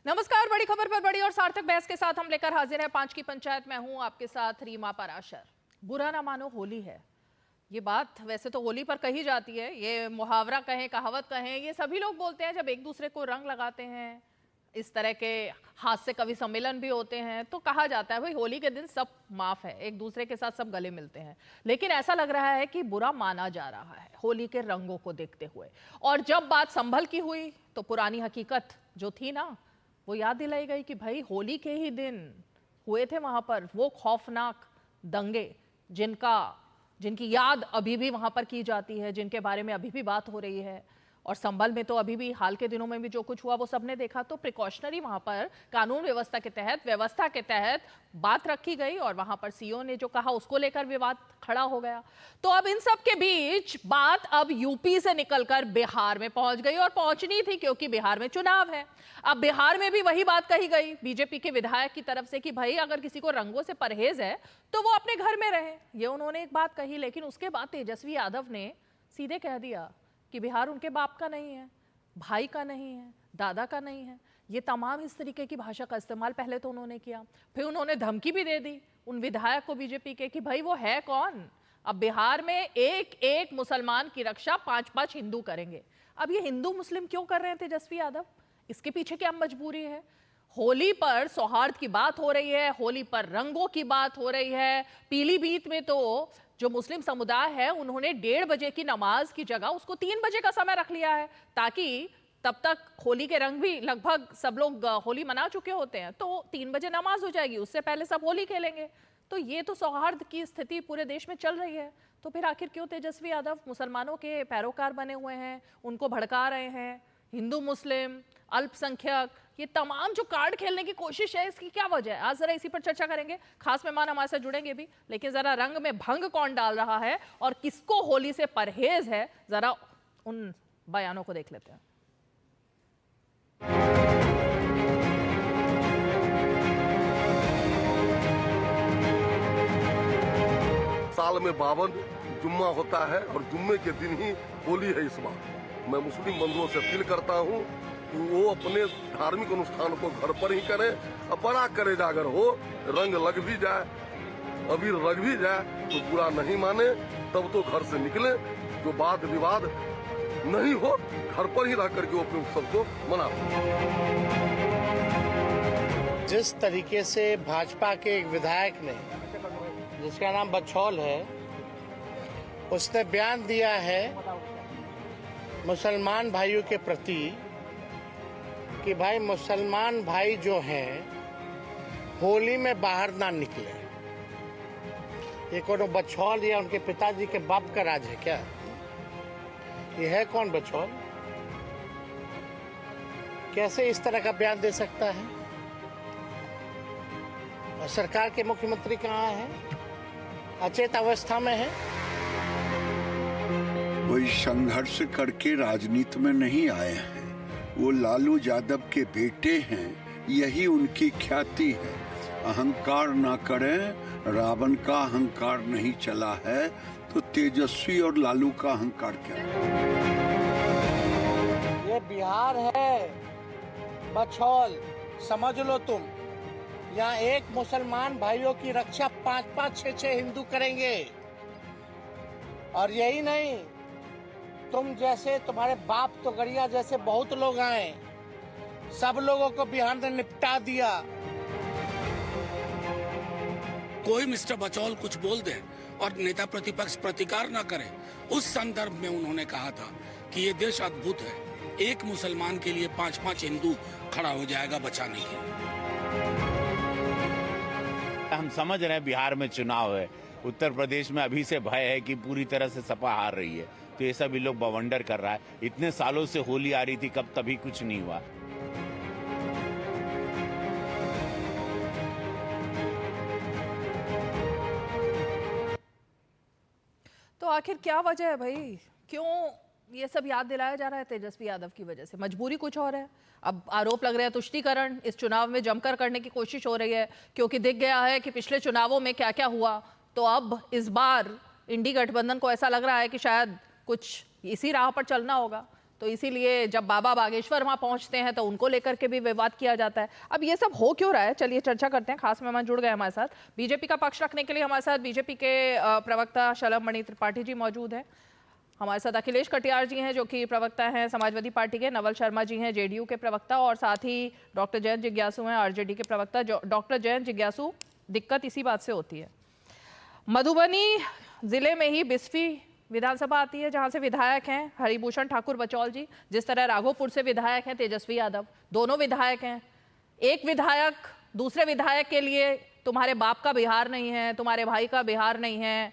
नमस्कार, बड़ी खबर पर बड़ी और सार्थक बहस के साथ हम लेकर हाजिर हैं 5 की पंचायत। मैं हूं आपके साथ रीमा पराशर। बुरा ना मानो, होली है। ये बात वैसे तो होली पर कही जाती है, ये मुहावरा कहें, कहावत कहें, ये सभी लोग बोलते हैं जब एक दूसरे को रंग लगाते हैं। इस तरह के हास्य कवि सम्मेलन भी होते हैं तो कहा जाता है भाई होली के दिन सब माफ है, एक दूसरे के साथ सब गले मिलते हैं। लेकिन ऐसा लग रहा है कि बुरा माना जा रहा है होली के रंगों को देखते हुए। और जब बात संभल की हुई तो पुरानी हकीकत जो थी ना, वो याद दिलाई गई कि भाई होली के ही दिन हुए थे वहां पर वो खौफनाक दंगे जिनकी याद अभी भी वहां पर की जाती है, जिनके बारे में अभी भी बात हो रही है। और संभल में तो अभी भी हाल के दिनों में भी जो कुछ हुआ वो सबने देखा। तो प्रिकॉशनरी वहां पर कानून व्यवस्था के तहत बात रखी गई और वहां पर सीओ ने जो कहा उसको लेकर विवाद खड़ा हो गया। तो अब इन सब के बीच बात अब यूपी से निकलकर बिहार में पहुंच गई और पहुंचनी थी क्योंकि बिहार में चुनाव है। अब बिहार में भी वही बात कही गई बीजेपी के विधायक की तरफ से कि भाई अगर किसी को रंगों से परहेज है तो वो अपने घर में रहे। ये उन्होंने एक बात कही, लेकिन उसके बाद तेजस्वी यादव ने सीधे कह दिया कि बिहार उनके बाप का नहीं है, भाई का नहीं है, दादा का नहीं है। ये तमाम इस तरीके की भाषा का इस्तेमाल पहले तो उन्होंने किया, फिर उन्होंने धमकी भी दे दी उन विधायक को बीजेपी के कि भाई वो है कौन, अब बिहार में एक एक मुसलमान की रक्षा 5-5 हिंदू करेंगे। अब ये हिंदू मुस्लिम क्यों कर रहे हैं तेजस्वी यादव, इसके पीछे क्या मजबूरी है? होली पर सौहार्द की बात हो रही है, होली पर रंगों की बात हो रही है। पीलीभीत में तो जो मुस्लिम समुदाय है उन्होंने 1:30 बजे की नमाज की जगह उसको 3 बजे का समय रख लिया है, ताकि तब तक होली के रंग भी लगभग सब लोग होली मना चुके होते हैं, तो 3 बजे नमाज हो जाएगी, उससे पहले सब होली खेलेंगे। तो ये तो सौहार्द की स्थिति पूरे देश में चल रही है। तो फिर आखिर क्यों तेजस्वी यादव मुसलमानों के पैरोकार बने हुए हैं, उनको भड़का रहे हैं? हिंदू मुस्लिम अल्पसंख्यक, ये तमाम जो कार्ड खेलने की कोशिश है, इसकी क्या वजह है? आज जरा इसी पर चर्चा करेंगे। खास मेहमान हमारे साथ जुड़ेंगे भी, लेकिन जरा रंग में भंग कौन डाल रहा है और किसको होली से परहेज है, जरा उन बयानों को देख लेते हैं। साल में 52 जुम्मा होता है और जुम्मे के दिन ही होली है इस बार। मैं मुस्लिम बंधुओं से अपील करता हूँ कि वो अपने धार्मिक अनुष्ठान को घर पर ही करें और बड़ा करे अगर हो, रंग लग भी जाए, अबीर लग भी जाए तो बुरा नहीं माने, तब तो घर से निकले, जो वाद विवाद नहीं हो, घर पर ही रह करके वो अपने उत्सव को मनाओ। जिस तरीके से भाजपा के एक विधायक ने, जिसका नाम बछौल है, उसने बयान दिया है मुसलमान भाइयों के प्रति कि भाई मुसलमान भाई जो हैं होली में बाहर ना निकले। ये कौन बछौल या उनके पिताजी के बाप का राज है क्या? ये है कौन बछौल? कैसे इस तरह का बयान दे सकता है? और सरकार के मुख्यमंत्री कहाँ है? अचेत अवस्था में है। कोई संघर्ष करके राजनीति में नहीं आए हैं, वो लालू यादव के बेटे हैं, यही उनकी ख्याति है। अहंकार ना करें, रावण का अहंकार नहीं चला है तो तेजस्वी और लालू का अहंकार क्या है? ये बिहार है बछौल, समझ लो तुम। यहाँ एक मुसलमान भाइयों की रक्षा 5-5, 6-6 हिंदू करेंगे। और यही नहीं, तुम जैसे, तुम्हारे बाप तो गड़िया जैसे बहुत लोग आए, सब लोगों को बिहार ने निपटा दिया। कोई मिस्टर बचौल कुछ बोल दे और नेता प्रतिपक्ष प्रतिकार न करे, उस संदर्भ में उन्होंने कहा था कि ये देश अद्भुत है, एक मुसलमान के लिए 5-5 हिंदू खड़ा हो जाएगा बचाने के लिए। हम समझ रहे हैं बिहार में चुनाव है, उत्तर प्रदेश में अभी से भय है कि पूरी तरह से सपा हार रही है, तो ये सभी लोग बवंडर कर रहा है। इतने सालों से होली आ रही थी, कब तभी कुछ नहीं हुआ। तो आखिर क्या वजह है भाई, क्यों ये सब याद दिलाया जा रहा है? तेजस्वी यादव की वजह से, मजबूरी कुछ और है। अब आरोप लग रहे हैं तुष्टीकरण इस चुनाव में जमकर करने की कोशिश हो रही है, क्योंकि दिख गया है कि पिछले चुनावों में क्या क्या हुआ। तो अब इस बार इंडी गठबंधन को ऐसा लग रहा है कि शायद कुछ इसी राह पर चलना होगा। तो इसीलिए जब बाबा बागेश्वर वहां पहुंचते हैं तो उनको लेकर के भी विवाद किया जाता है। अब ये सब हो क्यों रहा है, चलिए चर्चा करते हैं। खास मेहमान जुड़ गए हमारे साथ, बीजेपी का पक्ष रखने के लिए हमारे साथ बीजेपी के प्रवक्ता शलभ मणि त्रिपाठी जी मौजूद हैं। हमारे साथ अखिलेश कटियार जी हैं जो कि प्रवक्ता हैं समाजवादी पार्टी के, नवल शर्मा जी हैं जेडीयू के प्रवक्ता, और साथ ही डॉक्टर जयंत जिज्ञासु हैं आरजेडी के प्रवक्ता। डॉक्टर जयंत जिज्ञासु, दिक्कत इसी बात से होती है, मधुबनी जिले में ही बिस्फी विधानसभा आती है जहां से विधायक हैं हरिभूषण ठाकुर बचौल जी, जिस तरह राघोपुर से विधायक हैं तेजस्वी यादव, दोनों विधायक हैं। एक विधायक दूसरे विधायक के लिए तुम्हारे बाप का बिहार नहीं है, तुम्हारे भाई का बिहार नहीं है,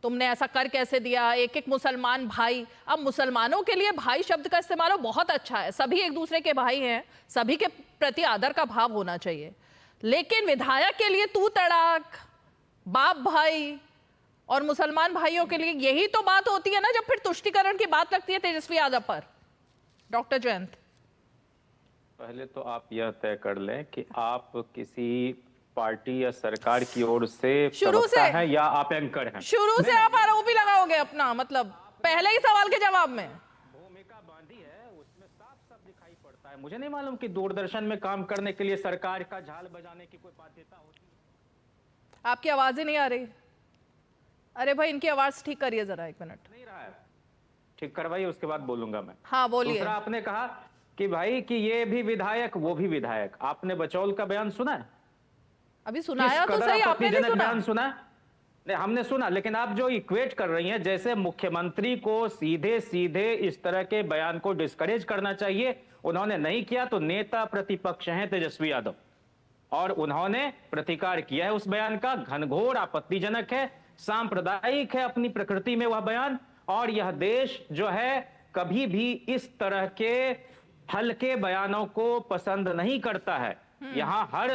तुमने ऐसा कर कैसे दिया, एक एक मुसलमान भाई। अब मुसलमानों के लिए भाई शब्द का इस्तेमाल बहुत अच्छा है, सभी एक दूसरे के भाई हैं, सभी के प्रति आदर का भाव होना चाहिए, लेकिन विधायक के लिए तू तड़ाक, बाप भाई और मुसलमान भाइयों के लिए यही तो बात होती है ना जब फिर तुष्टीकरण की बात लगती है तेजस्वी यादव पर। डॉक्टर जयंत, पहले तो आप यह तय कर लें कि आप किसी पार्टी या सरकार की ओर से शुरू से हैं या आप एंकर हैं? शुरू से आप आरोपी लगाओगे अपना, मतलब पहले ही सवाल के जवाब में भूमिका बांधी है, उसमें साफ साफ दिखाई पड़ता है। मुझे नहीं मालूम कि दूरदर्शन में काम करने के लिए सरकार का झाल बजाने की कोई बाध्यता होती है। आपकी आवाज ही नहीं आ रही। अरे भाई इनकी आवाज ठीक करिए जरा, एक मिनट। नहीं रहा है, ठीक करवाइए, उसके बाद बोलूंगा मैं। हाँ बोलिए। दूसरा, आपने कहा कि भाई कि ये भी विधायक वो भी विधायक। आपने बचौल का बयान सुना है? अभी सुनाया तो सही, आपने नहीं सुना? बयान सुना? नहीं, हमने सुना, लेकिन आप जो इक्वेट कर रही हैं जैसे मुख्यमंत्री को सीधे सीधे इस तरह के बयान को डिस्करेज करना चाहिए, उन्होंने नहीं किया। तो नेता प्रतिपक्ष हैं तेजस्वी यादव और उन्होंने प्रतिकार किया है उस बयान का। घनघोर आपत्तिजनक है, सांप्रदायिक है अपनी प्रकृति में वह बयान, और यह देश जो है कभी भी इस तरह के हल्के बयानों को पसंद नहीं करता है। यहां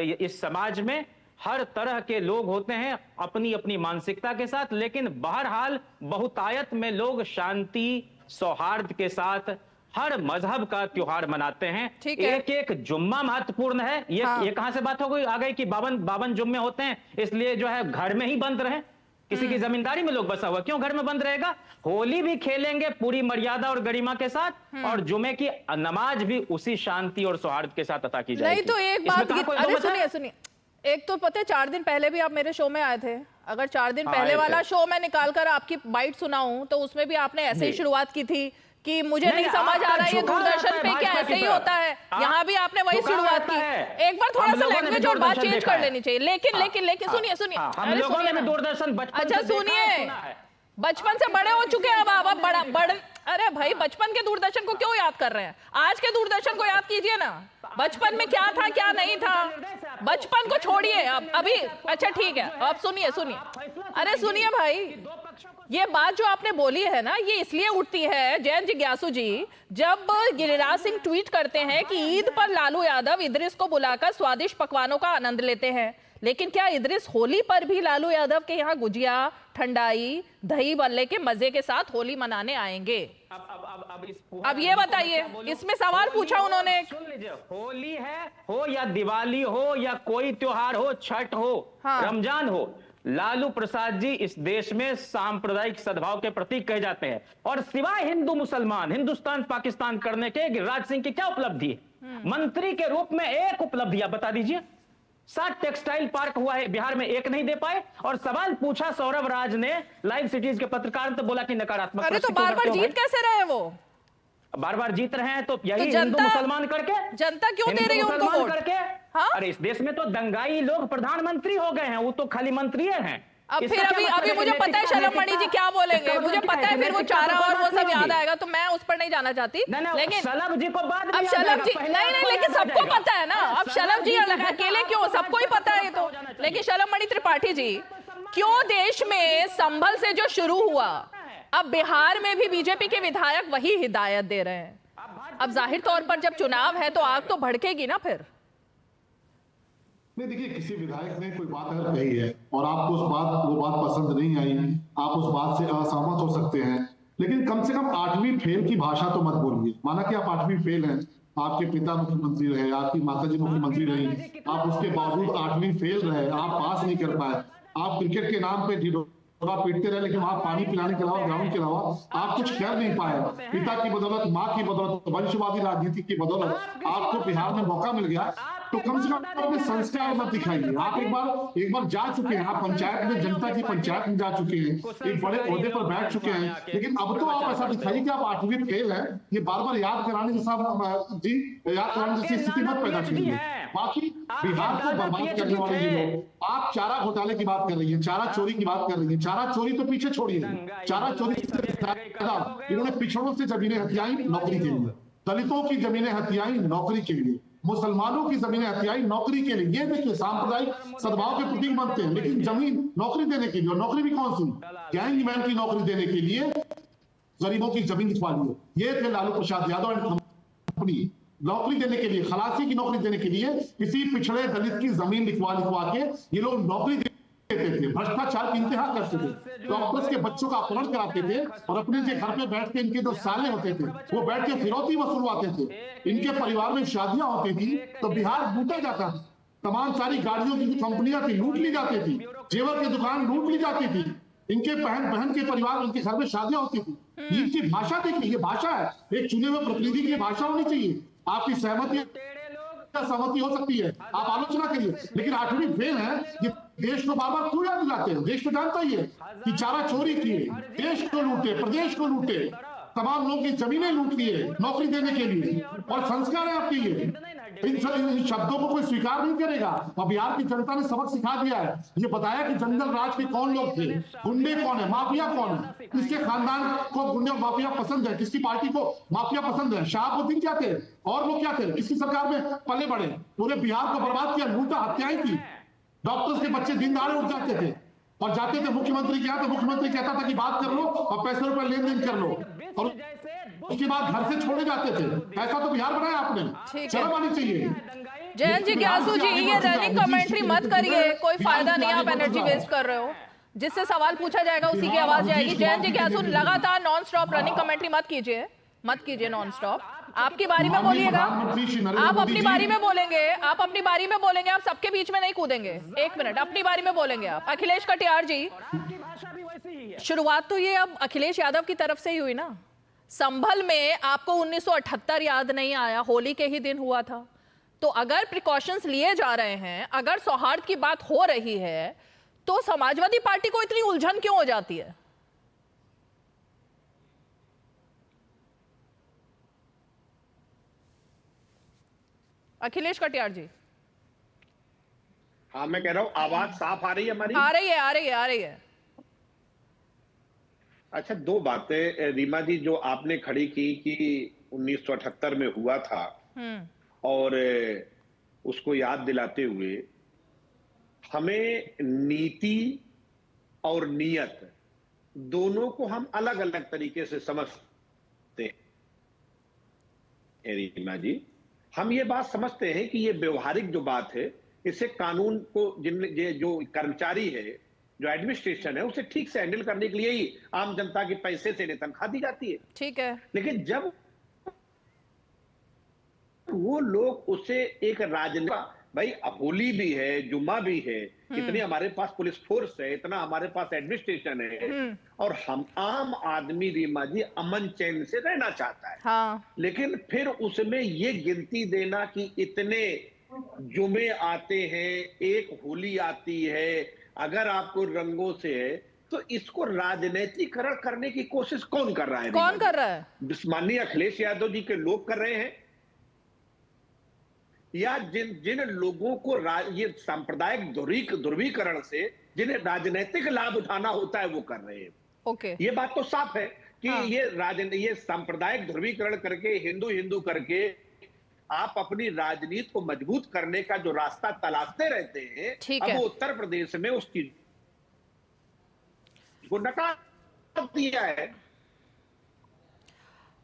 इस समाज में हर तरह के लोग होते हैं अपनी अपनी मानसिकता के साथ, लेकिन बहरहाल बहुतायत में लोग शांति सौहार्द के साथ हर मजहब का त्योहार मनाते हैं। एक एक जुम्मा महत्वपूर्ण है। ये कहां से बात हो गई आ गई कि 52 जुम्मे होते हैं, इसलिए जो है घर में ही बंद रहे। किसी की जमींदारी में लोग बसा हुआ, क्यों घर में बंद रहेगा? होली भी खेलेंगे पूरी मर्यादा और गरिमा के साथ, और जुमे की नमाज भी उसी शांति और सौहार्द के साथ अता की जाएगी। नहीं तो एक बात, अरे सुनिए, एक तो पता है 4 दिन पहले भी आप मेरे शो में आए थे। अगर 4 दिन पहले वाला शो मैं निकाल कर आपकी बाइट सुनाऊं तो उसमें भी आपने ऐसे ही शुरुआत की थी कि मुझे नहीं समझ आ रहा है ये दूरदर्शन पे क्या ऐसे ही होता है। यहाँ भी आपने वही शुरुआत की। एक बार थोड़ा सा लैंग्वेज और बात चेंज कर लेनी चाहिए। लेकिन सुनिए, अच्छा सुनिए, बचपन से बड़े हो चुके हैं अब बड़ा। अरे भाई बचपन के दूरदर्शन को क्यों याद कर रहे हैं? आज के दूरदर्शन को याद कीजिए ना, बचपन में क्या था क्या नहीं था, बचपन को छोड़िए अब अभी। अच्छा ठीक है, अब सुनिए। अरे सुनिए भाई, ये बात जो आपने बोली है ना, ये इसलिए उठती है जयंत जिज्ञासु जी, जब गिरिराज सिंह ट्वीट करते हैं कि ईद पर लालू यादव इदरिस को बुलाकर स्वादिष्ट पकवानों का आनंद लेते हैं, लेकिन क्या इदरिस होली पर भी लालू यादव के यहाँ गुजिया, ठंडाई, दही बल्ले के मजे के साथ होली मनाने आएंगे? अब ये बताइए, इसमें सवाल पूछा उन्होंने। सुन लीजिए, होली हो या दिवाली हो या कोई त्योहार हो, छठ हो, रमजान हो, लालू प्रसाद जी इस देश में सांप्रदायिक सद्भाव के प्रतीक कहे जाते हैं। और सिवाय हिंदू मुसलमान हिंदुस्तान पाकिस्तान करने के गिरिराज सिंह की क्या उपलब्धि है? मंत्री के रूप में एक उपलब्धि आप बता दीजिए। 7 टेक्सटाइल पार्क हुआ है बिहार में, एक नहीं दे पाए। और सवाल पूछा सौरभ राज ने लाइव सिटीज के पत्रकार, तो बोला कि नकारात्मक। अरे तो बार-बार जीत कैसे रहे वो? बार-बार जीत रहे हैं तो यही हिंदू मुसलमान करके। जनता क्यों दे रही है उनको वोट करके? अरे इस देश में तो दंगाई लोग प्रधानमंत्री हो गए हैं, वो तो खाली मंत्री हैं। अब फिर अभी मुझे पता है शलभ मणि जी क्या बोलेंगे, मुझे पता है फिर वो चारा और वो सब याद आएगा, तो मैं उस पर नहीं जाना चाहती। लेकिन शलभ जी को बाद अब शलभ जी नहीं, लेकिन सबको पता है ना। अब शलभ जी अकेले क्यों, सबको ही पता है तो। लेकिन शलभ मणि त्रिपाठी जी, क्यों देश में संभल से जो शुरू हुआ, अब बिहार में भी बीजेपी के विधायक वही हिदायत दे रहे हैं। अब जाहिर तौर पर जब चुनाव है तो आग तो भड़केगी ना फिर। नहीं देखिए, किसी विधायक ने कोई बात अगर कही है और आपको वो बात पसंद नहीं आई, आप उस बात से असहमत हो सकते हैं, लेकिन कम से कम 8वीं फेल की भाषा तो मत बोलिए। माना कि आप 8वीं फेल हैं, आपके पिता मुख्यमंत्री रहे, आपकी माताजी मुख्यमंत्री रही, आप उसके बावजूद 8वीं फेल रहे, आप पास नहीं कर पाए, आप क्रिकेट के नाम पे पीटते रहे, लेकिन वहां पानी पिलाने के अलावा, ग्राउंड के अलावा आप कुछ कर नहीं पाए। पिता की बदौलत, माँ की बदौलत, वंशवादी राजनीति की बदौलत आपको बिहार में मौका मिल गया, तो कम से कम अपने संस्कार मत दिखाइए। आप एक बार जा चुके हैं, आप पंचायत में, जनता की पंचायत में जा चुके हैं, एक बड़े ओहदे पर बैठ चुके हैं, लेकिन अब तो आप ऐसा दिखाइए कि आप 8वीं फेल है। ये बार बार याद कराने जैसा याद कराने जैसी स्थिति मत पैदा कीजिए। बाकी बिहार को बर्बाद करने वाले ये लोग, आप चारा घोटाले की बात कर रही है, चारा चोरी की बात कर रही है। चारा चोरी तो पीछे छोड़िए, चारा चोरी इन्होंने पिछड़ों से जमीनें हथियाई नौकरी के लिए, दलितों की जमीनें हथियाई नौकरी के लिए, मुसलमानों की जमीनें हथियाई नौकरी के लिए। ये देखिए, सांप्रदायिक सद्भाव के प्रतीक बनते हैं, लेकिन जमीन नौकरी देने के लिए, और नौकरी भी कौन सी, गैंगमैन की नौकरी देने के लिए गरीबों की जमीन दिखवा ली है। ये थे लालू प्रसाद यादव एंड कंपनी। नौकरी देने के लिए, खलासी की नौकरी देने के लिए किसी पिछड़े दलित की जमीन लिखवा के ये लोग नौकरी देते थे, भ्रष्टाचार की इंतहा करते थे, डॉक्टर्स के बच्चों का अपहरण कराते थे, और अपने जो घर पे बैठ के इनके जो साले होते थे वो बैठ के फिरौती वसूलवाते थे। इनके परिवार में शादियां होती थी तो बिहार लूटा जाता था, तमाम सारी गाड़ियों की कंपनियां थी लूट ली जाती थी, जेवर की दुकान लूट ली जाती थी, इनके बहन के परिवार, उनके घर में शादियां होती थी। इनकी भाषा देखिए, ये भाषा है, एक चुने हुए प्रतिनिधि की भाषा होनी चाहिए। आपकी सहमति हो सकती है, आप आलोचना करिए, लेकिन 8वीं फेल है। ये देश को बार बार क्यों याद दिलाते हैं? देश तो जानता ही है कि चारा चोरी किए, देश को लूटे, प्रदेश को लूटे, तमाम लोगों की जमीनें लूट लिए नौकरी देने के लिए, और संस्कार है आपके ये। इन शब्दों को कोई स्वीकार नहीं करेगा। और बिहार की जनता ने सबक सिखा दिया है, ये बताया कि जंगल राज के कौन लोग थे, गुंडे कौन है, माफिया कौन है, किसके खानदान को गुंडे और माफिया पसंद है, किसकी पार्टी को माफिया पसंद है। शाहबुद्दीन क्या थे और लोग क्या थे, किसकी सरकार में पले बड़े, पूरे बिहार को बर्बाद किया, लूटा, हत्याएं की। डॉक्टर्स के बच्चे दिन दहाड़े उठ जाते थे और जाते थे मुख्यमंत्री के यहाँ, तो मुख्यमंत्री कहता था कि बात कर लो और पैसे रुपए लेन देन कर लो, और उसके बाद घर से छोड़े जाते थे। ऐसा तो बिहार बनाया आपने, शर्म आनी चाहिए। जयंत जी, ग्यासू जी, ये रनिंग कमेंट्री मत करिए, कोई फायदा नहीं, आप एनर्जी वेस्ट कर रहे हो। जिससे सवाल पूछा जाएगा उसी की आवाज जाएगी। जयंत जी, ग्यासू लगातार नॉन स्टॉप रनिंग कमेंट्री मत कीजिए नॉन स्टॉप। आपकी बारी में बोलिएगा, आप अपनी बारी में बोलेंगे, आप सबके बीच में नहीं कूदेंगे। 1 मिनट, अपनी बारी में बोलेंगे आप। अखिलेश कटियार जी, शुरुआत तो ये अब अखिलेश यादव की तरफ से ही हुई ना। संभल में आपको 1978 याद नहीं आया, होली के ही दिन हुआ था। तो अगर प्रिकॉशंस लिए जा रहे हैं, अगर सौहार्द की बात हो रही है, तो समाजवादी पार्टी को इतनी उलझन क्यों हो जाती है? अखिलेश कटियार जी। हाँ, मैं कह रहा हूँ आवाज साफ आ रही है हमारी? आ रही है। अच्छा, 2 बातें रीमा जी जो आपने खड़ी की कि 1978 में हुआ था, और उसको याद दिलाते हुए हमें नीति और नियत दोनों को हम अलग अलग तरीके से समझते हैं रीमा जी। हम ये बात समझते हैं कि ये व्यवहारिक जो बात है, इससे कानून को जो कर्मचारी है, जो एडमिनिस्ट्रेशन है, उसे ठीक से हैंडल करने के लिए ही आम जनता के पैसे से तनख्वाह दी जाती है। ठीक है, लेकिन जब वो लोग उसे एक राजनीति, भाई होली भी है, जुम्मा भी है, इतनी हमारे पास पुलिस फोर्स है, इतना हमारे पास एडमिनिस्ट्रेशन है, और हम आम आदमी रीमा जी अमन चैन से रहना चाहता है। हाँ। लेकिन फिर उसमें ये गिनती देना कि इतने जुमे आते हैं, एक होली आती है, अगर आपको रंगों से है, तो इसको राजनीतिकरण करने की कोशिश कौन कर रहा है? कौन कर रहा है? माननीय अखिलेश यादव जी के लोग कर रहे हैं, या जिन लोगों को ये सांप्रदायिक ध्रुवीकरण से जिन्हें राजनीतिक लाभ उठाना होता है वो कर रहे हैं। ओके, ये बात तो साफ है कि हाँ। ये सांप्रदायिक ध्रुवीकरण करके, हिंदू करके आप अपनी राजनीति को मजबूत करने का जो रास्ता तलाशते रहते हैं, अब उत्तर प्रदेश में उस चीज को नकार दिया है।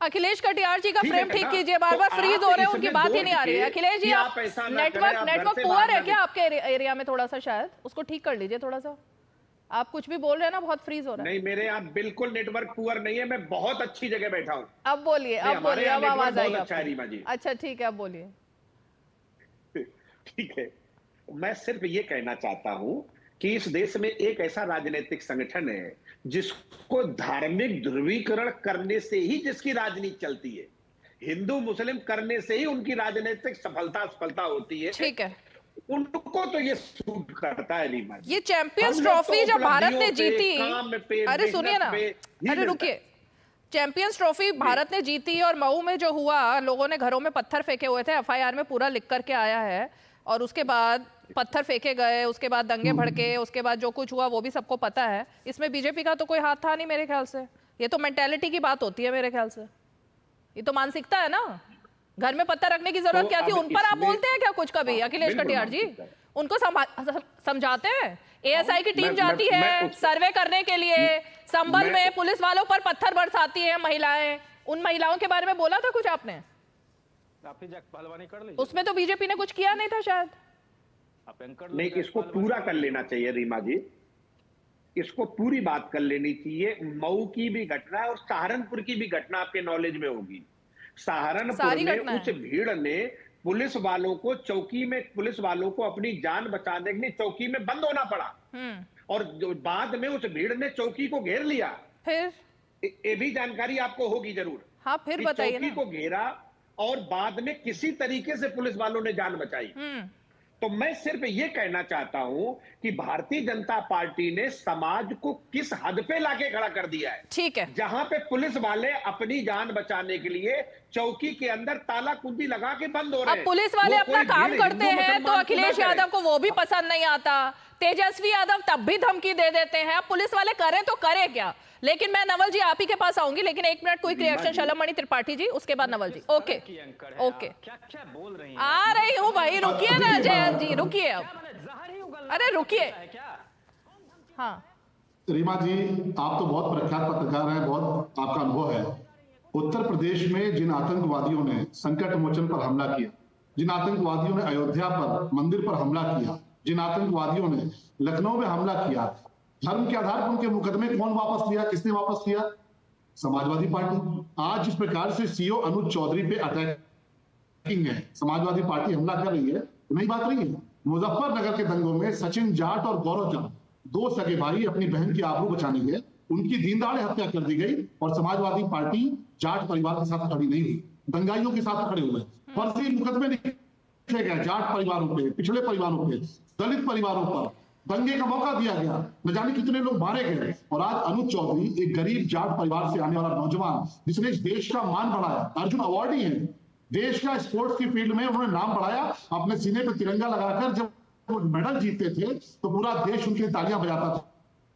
अखिलेश कटियार जी का फ्रेम ठीक कीजिए, बार बार फ्रीज हो रहे हैं, उनकी बात ही नहीं आ रही है। अखिलेश जी, आप नेटवर्क पुअर है क्या आपके एरिया में? थोड़ा सा शायद उसको ठीक कर लीजिए थोड़ा सा। आप कुछ भी बोल रहे हैं ना, बहुत फ्रीज हो रहा है। नहीं, मेरे यहाँ बिल्कुल नेटवर्क पुअर नहीं है, मैं बहुत अच्छी जगह बैठा हूँ। अब बोलिए, अब आवाज आई आपकी। अच्छा ठीक है, अब बोलिए। ठीक है, मैं सिर्फ ये कहना चाहता हूं कि इस देश में एक ऐसा राजनीतिक संगठन है जिसको धार्मिक ध्रुवीकरण करने से ही जिसकी राजनीति चलती है, हिंदू मुस्लिम करने से ही उनकी राजनीतिक सफलता होती है। ठीक है, उनको तो ये सूट करता है रीमा जी। ये चैंपियंस ट्रॉफी जब भारत ने जीती, अरे सुनिए ना, अरे रुकिए, चैंपियंस ट्रॉफी भारत ने जीती और मऊ में जो हुआ, लोगों ने घरों में पत्थर फेंके हुए थे, एफआईआर में पूरा लिख करके आया है, और उसके बाद पत्थर फेंके गए, उसके बाद दंगे भड़के, उसके बाद जो कुछ हुआ वो भी सबको पता है। इसमें बीजेपी का तो कोई हाथ था नहीं मेरे ख्याल से। ये तो मेंटेलिटी की बात होती है मेरे ख्याल से, ये तो मानसिकता है ना। घर में पत्थर रखने की जरूरत क्या थी? उन पर आप बोलते हैं क्या कुछ कभी? अखिलेश कटियार जी उनको समझाते हैं। एएसआई की टीम जाती है सर्वे करने के लिए, संभल में पुलिस वालों पर पत्थर बरसाती है महिलाएं, उन महिलाओं के बारे में बोला था कुछ आपने? पहलवानी कर लीजिए, उसमें तो बीजेपी ने कुछ किया नहीं था शायद। नहीं, इसको पूरा कर लेना चाहिए रीमा जी, इसको पूरी बात कर लेनी चाहिए। मऊ की भी घटना है और सहारनपुर की भी घटना आपके नॉलेज में होगी। सहारनपुर में उस भीड़ ने पुलिस वालों को चौकी में, पुलिस वालों को अपनी जान बचाने के लिए चौकी में बंद होना पड़ा, और बाद में उस भीड़ ने चौकी को घेर लिया। फिर ये भी जानकारी आपको होगी जरूर। हाँ, फिर बताइए चौकी को घेरा और बाद में किसी तरीके से पुलिस वालों ने जान बचाई। तो मैं सिर्फ ये कहना चाहता हूं कि भारतीय जनता पार्टी ने समाज को किस हद पे लाके खड़ा कर दिया है। ठीक है, जहां पे पुलिस वाले अपनी जान बचाने के लिए चौकी के अंदर ताला कुंडी लगा के बंद हो रहे हैं। अब पुलिस वाले अपना काम करते हैं तो अखिलेश यादव को वो भी पसंद नहीं आता, तेजस्वी यादव तब भी धमकी दे देते हैं। अब पुलिस वाले करें तो करें क्या? लेकिन मैं नवल जी आप ही के पास आऊंगी, लेकिन एक minute quick reaction शलमणि Tripathi ji, उसके बाद नवल जी। ओके ओके, क्या बोल रही हैं? आ रही हूँ भाई, रुकिए ना जयंत जी, रुकिए अब, अरे रुकिए। हाँ रीमा जी, आप तो बहुत प्रख्यात पत्रकार हैं, बहुत आपका अनुभव है। उत्तर प्रदेश में जिन आतंकवादियों ने संकट मोचन पर हमला किया, जिन आतंकवादियों ने अयोध्या पर मंदिर पर हमला किया, जिन आतंकवादियों ने लखनऊ में हमला किया, धर्म के आधार पर उनके मुकदमे कौन वापस लिया? किसने वापस लिया? समाजवादी पार्टी। आज जिस प्रकार से सीओ अनुज चौधरी पे अटैकिंग है, समाजवादी पार्टी हमला कर रही है, तो नई बात नहीं है। मुजफ्फरनगर के दंगों में सचिन जाट और गौरव जाट, दो सगे भाई, अपनी बहन की आबरू बचाने गए, उनकी दीन दहाड़े हत्या कर दी गई, और समाजवादी पार्टी जाट परिवार के साथ खड़ी नहीं हुई, दंगाइयों के साथ खड़े हुए। फर्जी मुकदमे लिखे गए जाट परिवारों पे, पिछड़े परिवारों पे, दलित परिवारों पर, दंगे का मौका दिया गया, न जाने कितने लोग मारे गए। और आज अनुज चौधरी, एक गरीब जाट परिवार से आने वाला नौजवान, जिसने इस देश का मान बढ़ाया, अर्जुन अवार्डी है, देश का स्पोर्ट्स की फील्ड में उन्होंने नाम बढ़ाया, अपने सीने पे तिरंगा लगाकर जब वो मेडल जीतते थे तो पूरा देश उनके लिए तालियां बजाता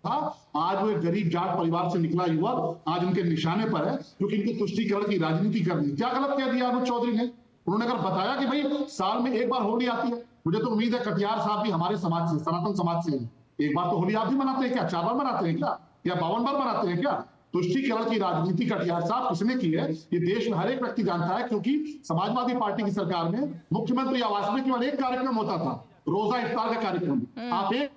था। आज वो एक गरीब जाट परिवार से निकला युवक आज उनके निशाने पर है, क्योंकि इनके तुष्टीकरण की राजनीति करनी। क्या गलत कह दिया अनुज चौधरी ने? उन्होंने अगर बताया कि भाई साल में एक बार होली आती है, मुझे तो उम्मीद है कटियार साहब भी हमारे समाज से, सनातन समाज से हैं, एक बार तो होली आप भी मनाते हैं क्या? 4 बार मनाते हैं क्या? या 52 बार मनाते हैं क्या? तुष्टीकरण की राजनीति कटियार साहब किसने की है? ये देश में हर एक व्यक्ति जानता है, क्योंकि समाजवादी पार्टी की सरकार में मुख्यमंत्री आवास में केवल एक कार्यक्रम होता था, रोजा इफ्तार का कार्यक्रम। आप एक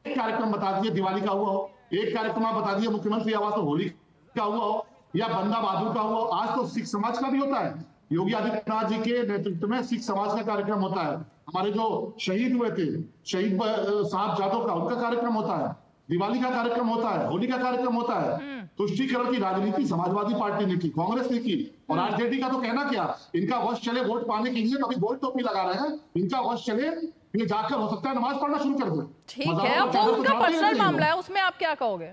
कार्यक्रम बता दिए दिवाली का हुआ हो, एक कार्यक्रम आप बता दिए मुख्यमंत्री आवास में होली का हुआ हो, या बंदा बहादुर का हुआ हो। आज तो सिख समाज का भी होता है, योगी आदित्यनाथ जी के नेतृत्व में सिख समाज का कार्यक्रम होता है। हमारे जो शहीद हुए थे, शहीद साहब जादव का, उनका कार्यक्रम होता है, दिवाली का कार्यक्रम होता है, होली का कार्यक्रम होता है। तुष्टीकरण की राजनीति समाजवादी पार्टी ने की, कांग्रेस ने की, और आरजेडी का तो कहना क्या, इनका वश चले वोट पाने के लिए तो अभी गोल टोपी लगा रहे हैं, इनका वश चले ये जाकर हो सकता है नमाज पढ़ना शुरू कर दे। ठीक है, अब वो उनका पर्सनल मामला है, उसमें आप क्या कहोगे?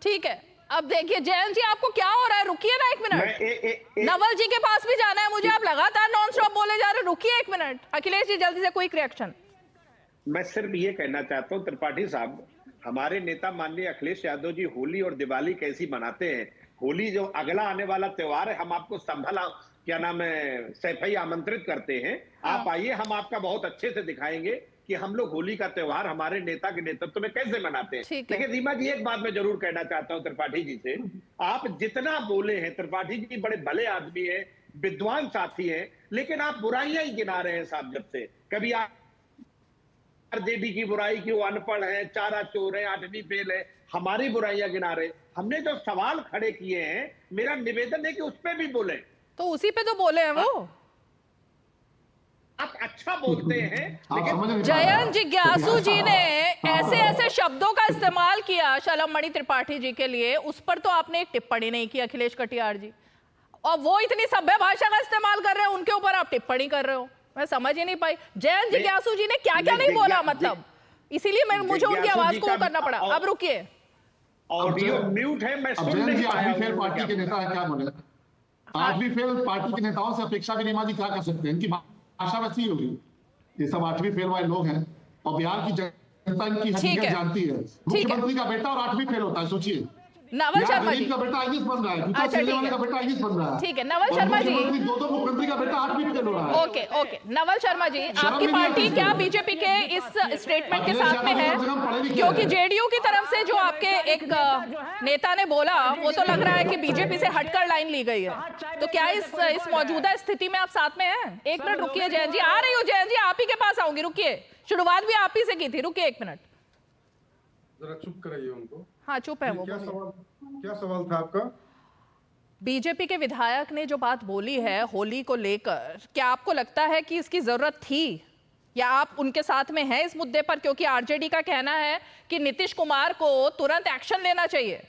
ठीक है, अब देखिए जयंत जी आपको क्या हो रहा है, रुकिए ना एक मिनट, नवल जी के पास भी जाना है मुझे, आप लगातार नॉन स्टॉप बोले जा रहे हैं, रुकिए एक मिनट। अखिलेश जी जल्दी से क्विक रिएक्शन। मैं सिर्फ ये कहना चाहता हूँ त्रिपाठी साहब, हमारे नेता माननीय अखिलेश यादव जी होली और दिवाली कैसी मनाते हैं। होली जो अगला आने वाला त्योहार है, हम आपको संभला क्या नाम है सैफई आमंत्रित करते हैं, आप आइए, हम आपका बहुत अच्छे से दिखाएंगे कि हम लोग होली का त्योहार हमारे नेता के नेतृत्व में कैसे मनाते हैं। लेकिन रीमा जी एक बात मैं जरूर कहना चाहता हूं त्रिपाठी जी से, आप जितना बोले हैं, त्रिपाठी जी बड़े भले आदमी हैं, विद्वान साथी हैं, लेकिन आप बुराइयां ही गिना रहे हैं साहब जब से। कभी आप आरजेडी की बुराई की वो अनपढ़ है, चारा चोर है, 8वीं फेल है, हमारी बुराइयां गिना रहे। हमने जो सवाल खड़े किए हैं, मेरा निवेदन है कि उस पर भी बोले। तो उसी पे तो बोले हैं वो। आप अच्छा अच्छा बोलते हैं, लेकिन जयंत जिज्ञासु जी ने ऐसे ऐसे शब्दों का इस्तेमाल किया शलम मणि त्रिपाठी जी के लिए, उस पर तो आपने एक टिप्पणी नहीं की अखिलेश कटियार जी, और वो इतनी सभ्य भाषा का इस्तेमाल कर रहे हैं, उनके ऊपर आप टिप्पणी कर रहे हो। मैं समझ ही नहीं पाई जयंत जिज्ञासु जी ने क्या क्या नहीं बोला, मतलब इसीलिए मुझे उनकी आवाज को करना पड़ा। अब रुकिए, ऑडियो म्यूट है, मैं सुन नहीं पाया। फेल पार्टी के नेता है, क्या बोले? आठवीं फेल पार्टी के नेताओं से अपेक्षा भी रीमा जी क्या कर सकते हैं? इनकी भाषा वैसी होगी। ये सब आठवीं फेल वाले लोग हैं और बिहार की जनता इनकी हकीकत जानती है। मुख्यमंत्री का बेटा और आठवीं फेल होता है, सोचिए। नवल शर्मा जी का बेटा आईएएस बन रहा है, अच्छा ठीक का बेटा आईएएस बन रहा है। ठीक है नवल शर्मा जी, दो मुख्यमंत्री का बेटा आठवीं फेल हो रहा है। ओके ओके नवल शर्मा जी, आपकी पार्टी क्या बीजेपी के इस स्टेटमेंट के साथ में है? क्योंकि जेडीयू की तरफ से जो आपके एक नेता ने बोला, वो तो लग रहा है कि बीजेपी से हटकर लाइन ली गई है। तो क्या इस मौजूदा स्थिति में आप साथ में हैं? एक मिनट रुकिए जयंत जी, आ रही हूँ जयंत जी, आप ही के पास आऊंगी, रुकिए। शुरुआत भी आप ही से की थी, रुकिए एक मिनट, जरा चुप कराइए उनको। हाँ चुप है वो। क्या सवाल था आपका? बीजेपी के विधायक ने जो बात बोली है होली को लेकर, क्या आपको लगता है कि इसकी जरूरत थी, या आप उनके साथ में हैं इस मुद्दे पर? क्योंकि आरजेडी का कहना है कि नीतीश कुमार को तुरंत एक्शन लेना चाहिए।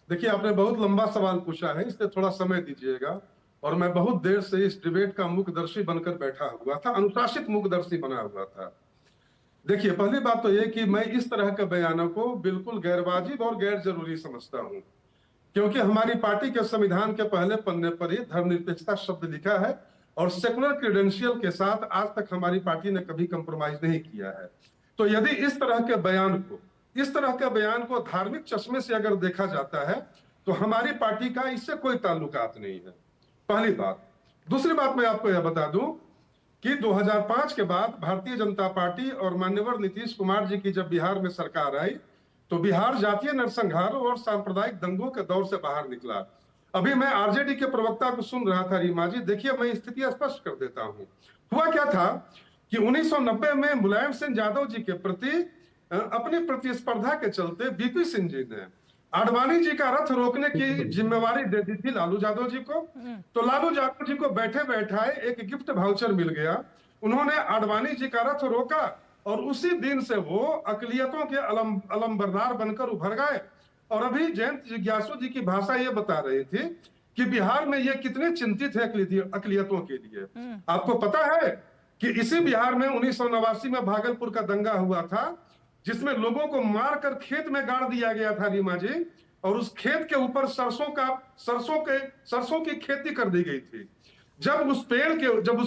देखिए, आपने बहुत लंबा सवाल पूछा है, इसलिए थोड़ा समय दीजिएगा। और मैं बहुत देर से इस डिबेट का मुखदर्शी बनकर बैठा हुआ था, अनुशासित मुखदर्शी बना हुआ था। देखिए, पहली बात तो ये कि मैं इस तरह के बयानों को बिल्कुल गैरवाजिब और गैर जरूरी समझता हूं, क्योंकि हमारी पार्टी के संविधान के पहले पन्ने पर ही धर्मनिरपेक्षता शब्द लिखा है और सेकुलर क्रेडेंशियल के साथ आज तक हमारी पार्टी ने कभी कंप्रोमाइज नहीं किया है। तो यदि इस तरह के बयान को धार्मिक चश्मे से अगर देखा जाता है तो हमारी पार्टी का इससे कोई ताल्लुकात नहीं है, पहली बात। दूसरी बात मैं आपको यह बता दूं कि 2005 के बाद भारतीय जनता पार्टी और मान्यवर नीतीश कुमार जी की जब बिहार में सरकार आई तो बिहार जातीय नरसंहार और सांप्रदायिक दंगों के दौर से बाहर निकला। अभी मैं आरजेडी के प्रवक्ता को सुन रहा था, रीमा जी, देखिए मैं स्थिति स्पष्ट कर देता हूं। हुआ क्या था कि 1990 में मुलायम सिंह यादव जी के प्रति अपनी प्रतिस्पर्धा के चलते बीपी सिंह जी ने आडवाणी जी का रथ रोकने की जिम्मेवारी दे दी थी लालू यादव जी को। तो लालू यादव जी को बैठे बैठाए एक गिफ्ट वाउचर मिल गया, उन्होंने आडवाणी जी का रथ रोका और उसी दिन से वो अकलियतों के अलंबरदार बनकर उभर गए। और अभी जयंत जिज्ञासु जी की भाषा ये बता रही थी कि बिहार में ये कितने चिंतित है अकलियतों के लिए। आपको पता है कि इसी बिहार में 1989 में भागलपुर का दंगा हुआ था, जिसमें लोगों को मारकर खेत में गाड़ दिया गया था, रीमा जी, और उस खेत के ऊपर सरसों की खेती कर दी गई थी। जब उस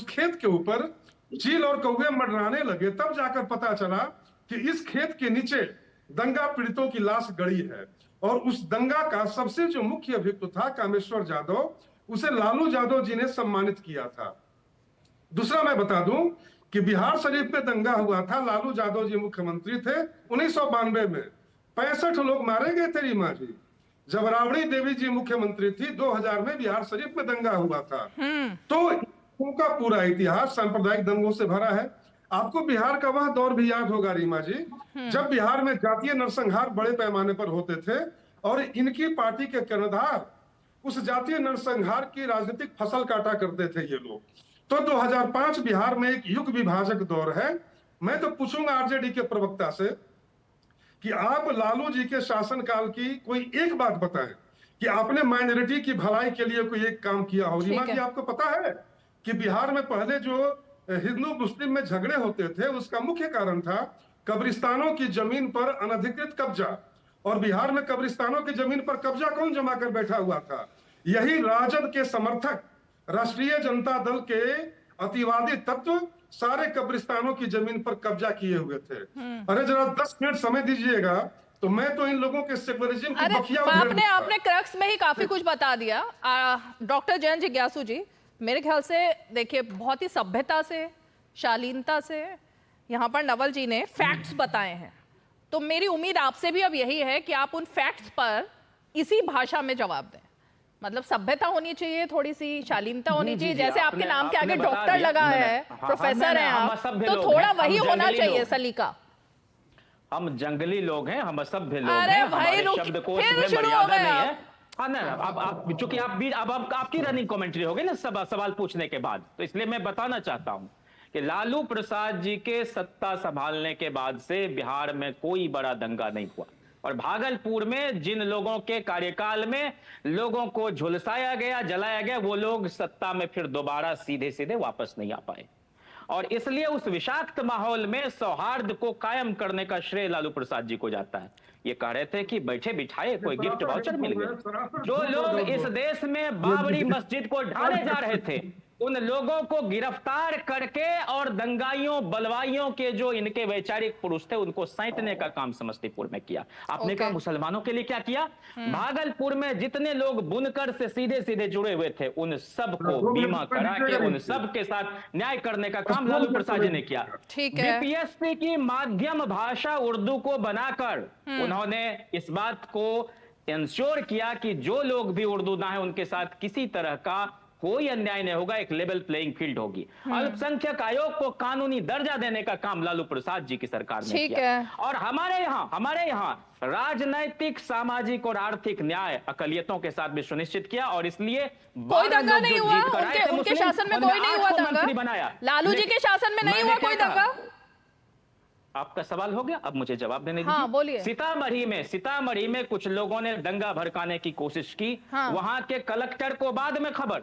खेत के ऊपर चील और कौवे मंडराने लगे, तब जाकर पता चला कि इस खेत के नीचे दंगा पीड़ितों की लाश गड़ी है। और उस दंगा का सबसे जो मुख्य अभियुक्त था कामेश्वर यादव, उसे लालू यादव जी ने सम्मानित किया था। दूसरा मैं बता दूं कि बिहार शरीफ में दंगा हुआ था, लालू यादव जी मुख्यमंत्री थे 1992 में, 65 लोग मारे गए थे, रीमा जी। जब राबड़ी देवी जी मुख्यमंत्री थी 2000 में बिहार शरीफ में दंगा हुआ था। तो उनका पूरा इतिहास सांप्रदायिक दंगों से भरा है। आपको बिहार का वह दौर भी याद होगा, रीमा जी, जब बिहार में जातीय नरसंहार बड़े पैमाने पर होते थे और इनकी पार्टी के कर्णधार उस जातीय नरसंहार की राजनीतिक फसल काटा करते थे ये लोग। तो 2005 बिहार में एक युग विभाजक दौर है। मैं तो पूछूंगा आरजेडी के प्रवक्ता से कि आप लालू जी के शासनकाल की कोई एक बात बताएं कि आपने माइनॉरिटी की भलाई के लिए कोई एक काम किया हो। रीमा जी, आपको पता है कि बिहार में पहले जो हिंदू मुस्लिम में झगड़े होते थे उसका मुख्य कारण था कब्रिस्तानों की जमीन पर अनधिकृत कब्जा। और बिहार में कब्रिस्तानों की जमीन पर कब्जा कौन जमा कर बैठा हुआ था? यही राजद के समर्थक राष्ट्रीय जनता दल के अतिवादी तत्व सारे कब्रिस्तानों की जमीन पर कब्जा किए हुए थे। अरे जरा 10 मिनट समय दीजिएगा, तो मैं तो इन लोगों के सेकुलरिज्म की बखिया आपने क्रक्स में ही काफी कुछ बता दिया। डॉक्टर जयंत जिज्ञासु जी, मेरे ख्याल से देखिए बहुत ही सभ्यता से, शालीनता से यहाँ पर नवल जी ने फैक्ट्स बताए हैं, तो मेरी उम्मीद आपसे भी अब यही है कि आप उन फैक्ट्स पर इसी भाषा में जवाब दें। मतलब सभ्यता होनी चाहिए, थोड़ी सी शालीनता होनी चाहिए, जैसे आपके नाम के आगे डॉक्टर लगा है, प्रोफेसर हैं आप, तो थोड़ा वही होना चाहिए सलीका। हम जंगली लोग हैं, हम असभ्य लोग हैं, हमारे शब्दकोश में मर्यादा नहीं है। हाँ ना, आप चूंकि आप भी अब आपकी रनिंग कमेंट्री होगी ना सवाल पूछने के बाद, तो इसलिए मैं बताना चाहता हूं कि लालू प्रसाद जी के सत्ता संभालने के बाद से बिहार में कोई बड़ा दंगा नहीं हुआ, और भागलपुर में जिन लोगों के कार्यकाल में लोगों को झुलसाया गया, जलाया गया, वो लोग सत्ता में फिर दोबारा सीधे सीधे वापस नहीं आ पाए। और इसलिए उस विषाक्त माहौल में सौहार्द को कायम करने का श्रेय लालू प्रसाद जी को जाता है। ये कह रहे थे कि बैठे बिठाए कोई गिफ्ट वाउचर मिल गया। जो लोग इस देश में बाबरी मस्जिद को ढाने जा रहे थे, उन लोगों को गिरफ्तार करके और दंगाइयों बलवाइयों के जो इनके वैचारिक पुरुष थे उनको सैंतने का काम समस्तीपुर में किया। आपने कहा मुसलमानों के लिए क्या किया? भागलपुर में जितने लोग बुनकर से सीधे सीधे जुड़े हुए थे उन सबको बीमा करा के उन सब के साथ न्याय करने का काम लालू प्रसाद जी ने किया। ठीक है। बीपीएससी की माध्यम भाषा उर्दू को बनाकर उन्होंने इस बात को इंश्योर किया कि जो लोग भी उर्दू ना है उनके साथ किसी तरह का कोई अन्याय नहीं होगा, एक लेवल प्लेइंग फील्ड होगी। अल्पसंख्यक आयोग को कानूनी दर्जा देने का काम लालू प्रसाद जी की सरकार ने किया। और हमारे यहाँ राजनैतिक, सामाजिक और आर्थिक न्याय अकलियतों के साथ भी सुनिश्चित किया, और इसलिए कोई दंगा नहीं हुआ उनके शासन में, कोई नहीं हुआ दंगा बनाया। लालू जी के शासन में नहीं हुआ कोई दंगा। आपका सवाल हो गया, अब मुझे जवाब देने दीजिए। हाँ, बोलिए। सीतामढ़ी में कुछ लोगों ने दंगा भड़काने की कोशिश की। वहां के कलेक्टर को बाद में खबर,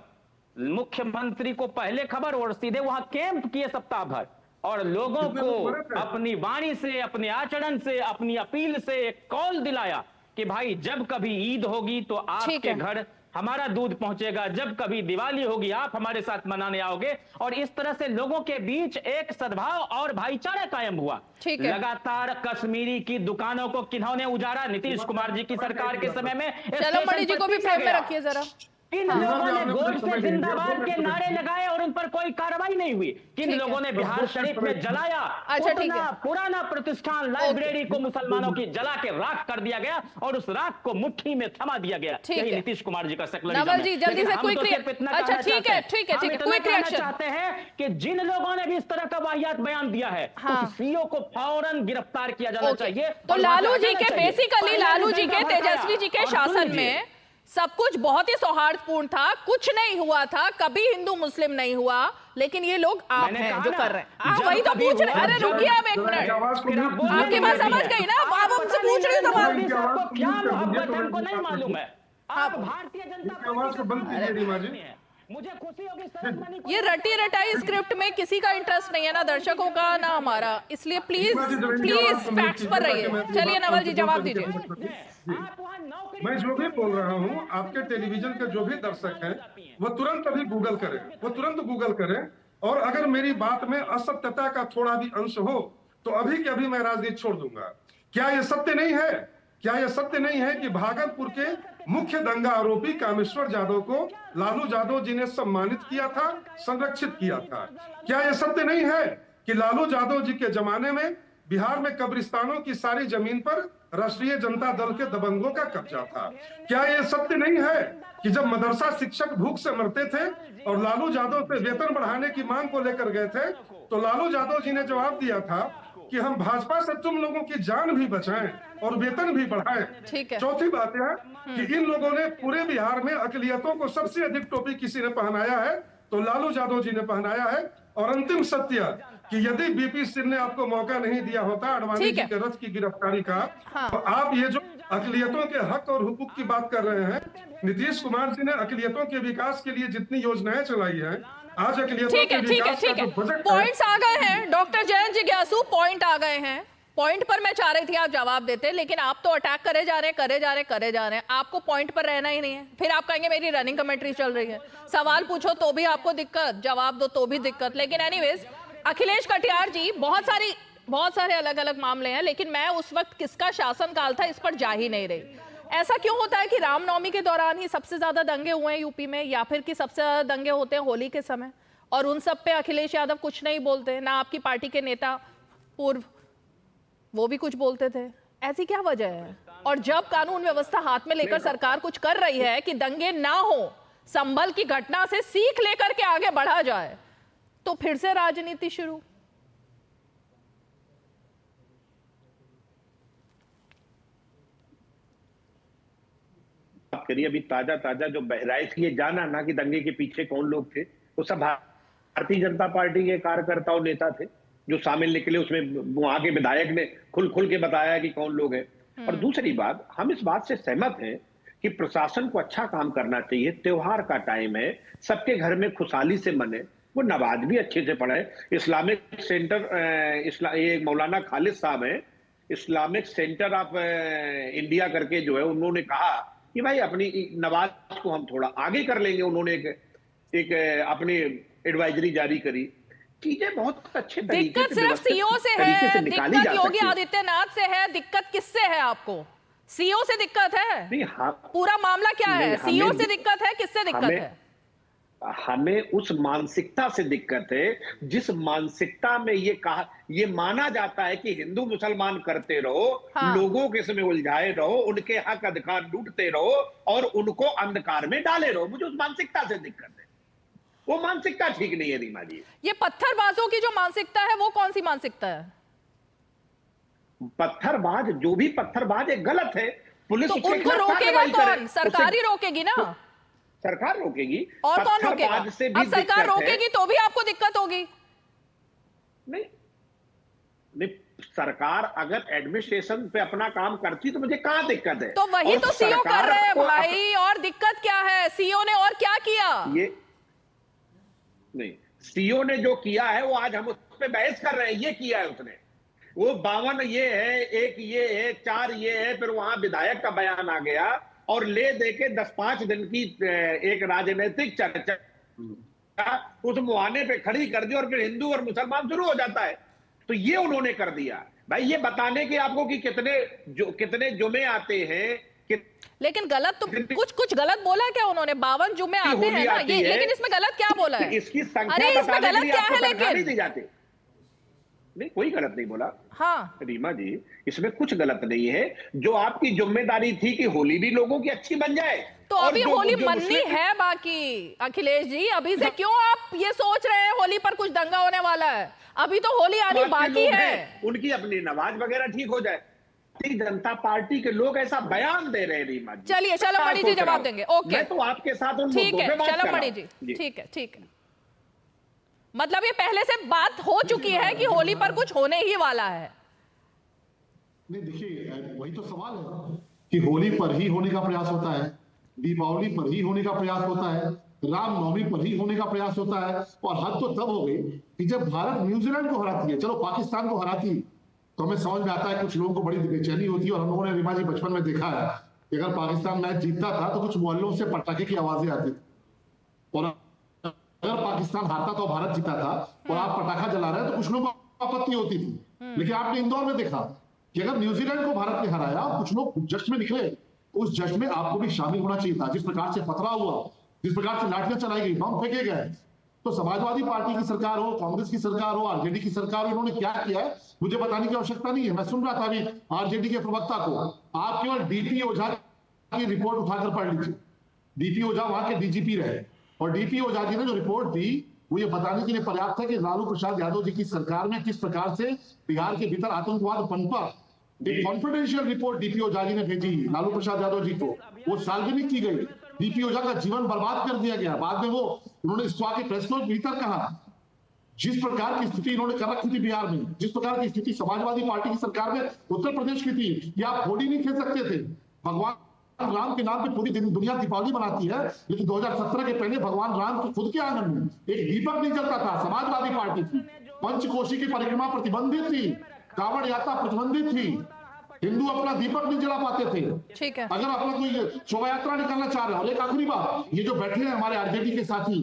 मुख्यमंत्री को पहले खबर, और सीधे वहां कैंप किए सप्ताह भर, और लोगों को अपनी वाणी से, अपने आचरण से, अपनी अपील से एक कॉल दिलाया कि भाई जब कभी ईद होगी तो आपके घर हमारा दूध पहुंचेगा, जब कभी दिवाली होगी आप हमारे साथ मनाने आओगे। और इस तरह से लोगों के बीच एक सद्भाव और भाईचारा कायम हुआ। लगातार कश्मीरी की दुकानों को किन्होंने उजाड़ा? नीतीश कुमार जी की सरकार के समय में। चलो मणि जी को भी फ्रेम में रखिए जरा। किन लोगों ने गोड से जिंदाबाद के नारे लगाए और उन पर कोई कार्रवाई नहीं हुई? किन लोगों ने बिहार शरीफ में जलाया? अच्छा, ठीक है। पुराना प्रतिष्ठान लाइब्रेरी को मुसलमानों की जला के राख कर दिया गया और उस राख को मुट्ठी में थमा दिया गया। यही नीतीश कुमार जी का सेकुलरिज्म है। नवल जी जल्दी से क्विक रिएक्शन। अच्छा ठीक है क्विक रिएक्शन चाहते हैं कि जिन लोगों ने भी इस तरह का वाहियात बयान दिया है उस सीओ को फौरन गिरफ्तार किया जाना चाहिए। तो लालू जी के बेसिकली लालू जी के, तेजस्वी जी के शासन में सब कुछ बहुत ही सौहार्दपूर्ण था, कुछ नहीं हुआ था, कभी हिंदू मुस्लिम नहीं हुआ, लेकिन ये लोग आप हैं जो कर रहे हैं। वही तो पूछ रहे। अरे रुकिए आप एक मिनट, आपकी बात समझ गई ना, आप हमसे पूछ रहे सवाल। क्या मोहब्बत हमको नहीं मालूम है। आप भारतीय जनता पार्टी, मुझे खुशी होगी। ये रटी रटाई स्क्रिप्ट में किसी का इंटरेस्ट नहीं है, ना दर्शकों का ना हमारा, इसलिए प्लीज फैक्ट्स पर रहिए। चलिए नवल जी जवाब दीजिए। मैं जो भी बोल रहा हूँ, आपके टेलीविजन के जो भी दर्शक हैं वो तुरंत अभी गूगल करें, और अगर मेरी बात में असत्यता का थोड़ा भी अंश हो तो अभी के अभी मैं राजनीति छोड़ दूंगा। क्या ये सत्य नहीं है कि भागलपुर के मुख्य दंगा आरोपी कामेश्वर यादव को लालू यादव जी ने सम्मानित किया था, संरक्षित किया था? क्या यह सत्य नहीं है कि लालू यादव जी के जमाने में बिहार में कब्रिस्तानों की सारी जमीन पर राष्ट्रीय जनता दल के दबंगों का कब्जा था? क्या यह सत्य नहीं है कि जब मदरसा शिक्षक भूख से मरते थे और लालू यादव से वेतन बढ़ाने की मांग को लेकर गए थे तो लालू यादव जी ने जवाब दिया था कि हम भाजपा से तुम लोगों की जान भी बचाएं और वेतन भी बढ़ाएं। चौथी बात यह कि इन लोगों ने पूरे बिहार में अकलियतों को सबसे अधिक टोपी किसी ने पहनाया है तो लालू यादव जी ने पहनाया है। और अंतिम सत्य कि यदि बीपी सिंह ने आपको मौका नहीं दिया होता आडवाणी जी के रथ की गिरफ्तारी का, तो आप ये जो अकलियतों के हक और हुकूक की बात कर रहे हैं, नीतीश कुमार जी ने अकलियतों के विकास के लिए जितनी योजनाएं चलाई है, आज अकलियतों के विकास का जो बजट है, पॉइंट्स आ गए हैं। डॉक्टर जयंत जिज्ञासु पॉइंट आ गए हैं। पॉइंट पर मैं चाह रही थी आप जवाब देते, लेकिन आप तो अटैक करे जा रहे हैं। आपको पॉइंट पर रहना ही नहीं है। फिर आप कहेंगे मेरी रनिंग कमेंट्री चल रही है, सवाल पूछो तो भी आपको दिक्कत, जवाब दो तो भी दिक्कत। लेकिन एनीवेज अखिलेश कटियार जी, बहुत सारे अलग अलग मामले हैं, लेकिन मैं उस वक्त किसका शासनकाल था इस पर जा ही नहीं रही। ऐसा क्यों होता है कि रामनवमी के दौरान ही सबसे ज्यादा दंगे हुए हैं यूपी में, या फिर कि सबसे ज्यादा दंगे होते हैं होली के समय, और उन सब पे अखिलेश यादव कुछ नहीं बोलते? ना आपकी पार्टी के नेता पूर्व वो भी कुछ बोलते थे। ऐसी क्या वजह है? और जब कानून व्यवस्था हाथ में लेकर सरकार कुछ कर रही है कि दंगे ना हो, संभल की घटना से सीख लेकर के आगे बढ़ा जाए, तो फिर से राजनीति शुरू। बात करी अभी ताजा जो बहराइच की, ये जाना ना कि दंगे के पीछे कौन लोग थे, वो सब भारतीय जनता पार्टी के कार्यकर्ता और नेता थे जो शामिल निकले उसमें। वहां के विधायक ने खुल के बताया कि कौन लोग हैं। और दूसरी बात, हम इस बात से सहमत हैं कि प्रशासन को अच्छा काम करना चाहिए। त्योहार का टाइम है, सबके घर में खुशहाली से मने, वो नमाज भी अच्छे से पढ़े। इस्लामिक सेंटर ये मौलाना खालिद साहब है, इस्लामिक सेंटर ऑफ इंडिया करके जो है, उन्होंने कहा कि भाई अपनी नमाज को हम थोड़ा आगे कर लेंगे। उन्होंने एक अपनी एडवाइजरी जारी करी। चीजें बहुत अच्छे तरीके दिक्कत सिर्फ सीओ से है, दिक्कत योगी आदित्यनाथ से है, दिक्कत किससे है आपको? सीओ से दिक्कत है? नहीं, पूरा मामला क्या है? सीओ से दिक्कत है, किससे दिक्कत है? हमें उस मानसिकता से दिक्कत है जिस मानसिकता में ये माना जाता है कि हिंदू मुसलमान करते रहो, लोगों के इसमें उलझाए रहो, उनके हक अधिकार लूटते रहो और उनको अंधकार में डाले रहो। मुझे उस मानसिकता से दिक्कत है, वो मानसिकता ठीक नहीं है रीमा जी। ये पत्थरबाजों की जो मानसिकता है वो कौन सी मानसिकता है? पत्थरबाज, जो भी पत्थरबाज है गलत है। पुलिस तो उनको रोकेगा कौन? सरकार ही रोकेगी ना। सरकार रोकेगी। और कौन रोकेगा? अब सरकार रोकेगी तो भी आपको दिक्कत होगी। नहीं, सरकार अगर एडमिनिस्ट्रेशन पे अपना काम करती तो मुझे कहां दिक्कत है? तो वही तो सीओ कर रहे हैं भाई। और दिक्कत क्या है? सीओ ने और क्या किया? ये नहीं, सीओ ने जो किया है वो आज हम उस पर बहस कर रहे हैं। ये किया है उसने, वो 52 ये है, 1 ये है, 4 ये है, फिर वहां विधायक का बयान आ गया और ले दे के 10-5 दिन की एक राजनीतिक चर्चा उस मुहाने पे खड़ी कर दी और फिर हिंदू और मुसलमान शुरू हो जाता है। तो ये उन्होंने कर दिया भाई। ये बताने के आपको कि कितने जुमे आते हैं, लेकिन गलत तो कुछ गलत बोला क्या उन्होंने? 52 जुमे आते हैं ना ये, लेकिन इसमें गलत क्या बोला है? इसकी संख्या अरे इसमें गलत क्या है? लेकिन दी जाती नहीं, कोई गलत नहीं बोला। हाँ रीमा जी, इसमें कुछ गलत नहीं है। जो आपकी जिम्मेदारी थी कि होली भी लोगों की अच्छी बन जाए, तो अभी होली मननी है बाकी। अखिलेश जी, अभी से क्यों आप ये सोच रहे हैं होली पर कुछ दंगा होने वाला है? अभी तो होली आनी बाकी है। उनकी अपनी नमाज वगैरह ठीक हो जाए। जनता पार्टी के लोग ऐसा बयान दे रहे हैं रीमा जी। चलिए चलो मणि जी जवाब देंगे। ओके, मैं तो आपके साथ ठीक है, चलो मणि जी, ठीक है। मतलब ये पहले से बात हो चुकी है कि होली पर कुछ होने ही वाला है। नहीं, देखिए वही तो सवाल है कि होली पर ही होने का प्रयास होता है, दीपावली पर ही होने का प्रयास होता है, रामनवमी पर ही होने का प्रयास होता है। और हद तो तब हो गई कि जब भारत न्यूजीलैंड को हराती है, चलो पाकिस्तान को हराती तो हमें समझ में आता है, कुछ लोगों को बड़ी बेचैनी होती है। और हम लोगों ने रीमा जी बचपन में देखा है कि अगर पाकिस्तान मैच जीतता था तो कुछ मोहल्लों से पटाखे की आवाजें आती थी, और अगर पाकिस्तान हारता तो भारत जीता था और आप पटाखा जला रहे हैं तो कुछ लोगों को आपत्ति होती थी। लेकिन आपने इंदौर में देखा कि अगर न्यूजीलैंड को भारत ने हराया और कुछ लोग जश्न में निकले, उस जश्न में आपको भी शामिल होना चाहिए था। जिस प्रकार से पथराव हुआ, जिस प्रकार से लाठियां चलाई गई, बम फेंके गए, तो समाजवादी पार्टी की सरकार हो, कांग्रेस की सरकार हो, आरजेडी की सरकार हो, इन्होंने क्या किया है मुझे बताने की आवश्यकता नहीं है। मैं सुन रहा था अभी आरजेडी के प्रवक्ता को, आप केवल डीपी ओझा की रिपोर्ट उठाकर पढ़ लीजिए। डीपी ओझा वहां के डीजीपी रहे और डीपी ओझा जी ने जो रिपोर्ट दी वो ये बताने के लिए पर्याप्त है कि लालू प्रसाद यादव जी की सरकार में किस प्रकार से बिहार के भीतर आतंकवाद पनपा। एक confidential report DP Ojha ji ने भेजी लालू प्रसाद यादव जी को, वो सार्वजनिक की गई। डीपी ओझा का जीवन बर्बाद कर दिया गया। बाद में वो उन्होंने इस के प्रेस नोट भीतर कहा, जिस प्रकार की स्थिति इन्होंने कर रखी थी बिहार में, जिस प्रकार की स्थिति समाजवादी पार्टी की सरकार में उत्तर प्रदेश की थी, कि आप होली नहीं खेल सकते थे। भगवान राम के नाम पे पूरी दुनिया दीपावली मनाती है, लेकिन 2017 के पहले भगवान राम के खुद के आंगन में एक दीपक नहीं जलता था। समाजवादी पार्टी थी, पंचकोशी की परिक्रमा प्रतिबंधित थी, कांवड़ यात्रा प्रतिबंधित थी, हिंदू अपना दीपक नहीं जला पाते थे। ठीक है, अगर अपना कोई शोभा यात्रा निकालना चाह रहे हो। और एक आखिरी बात, ये जो बैठे हैं हमारे आरजेडी के साथी,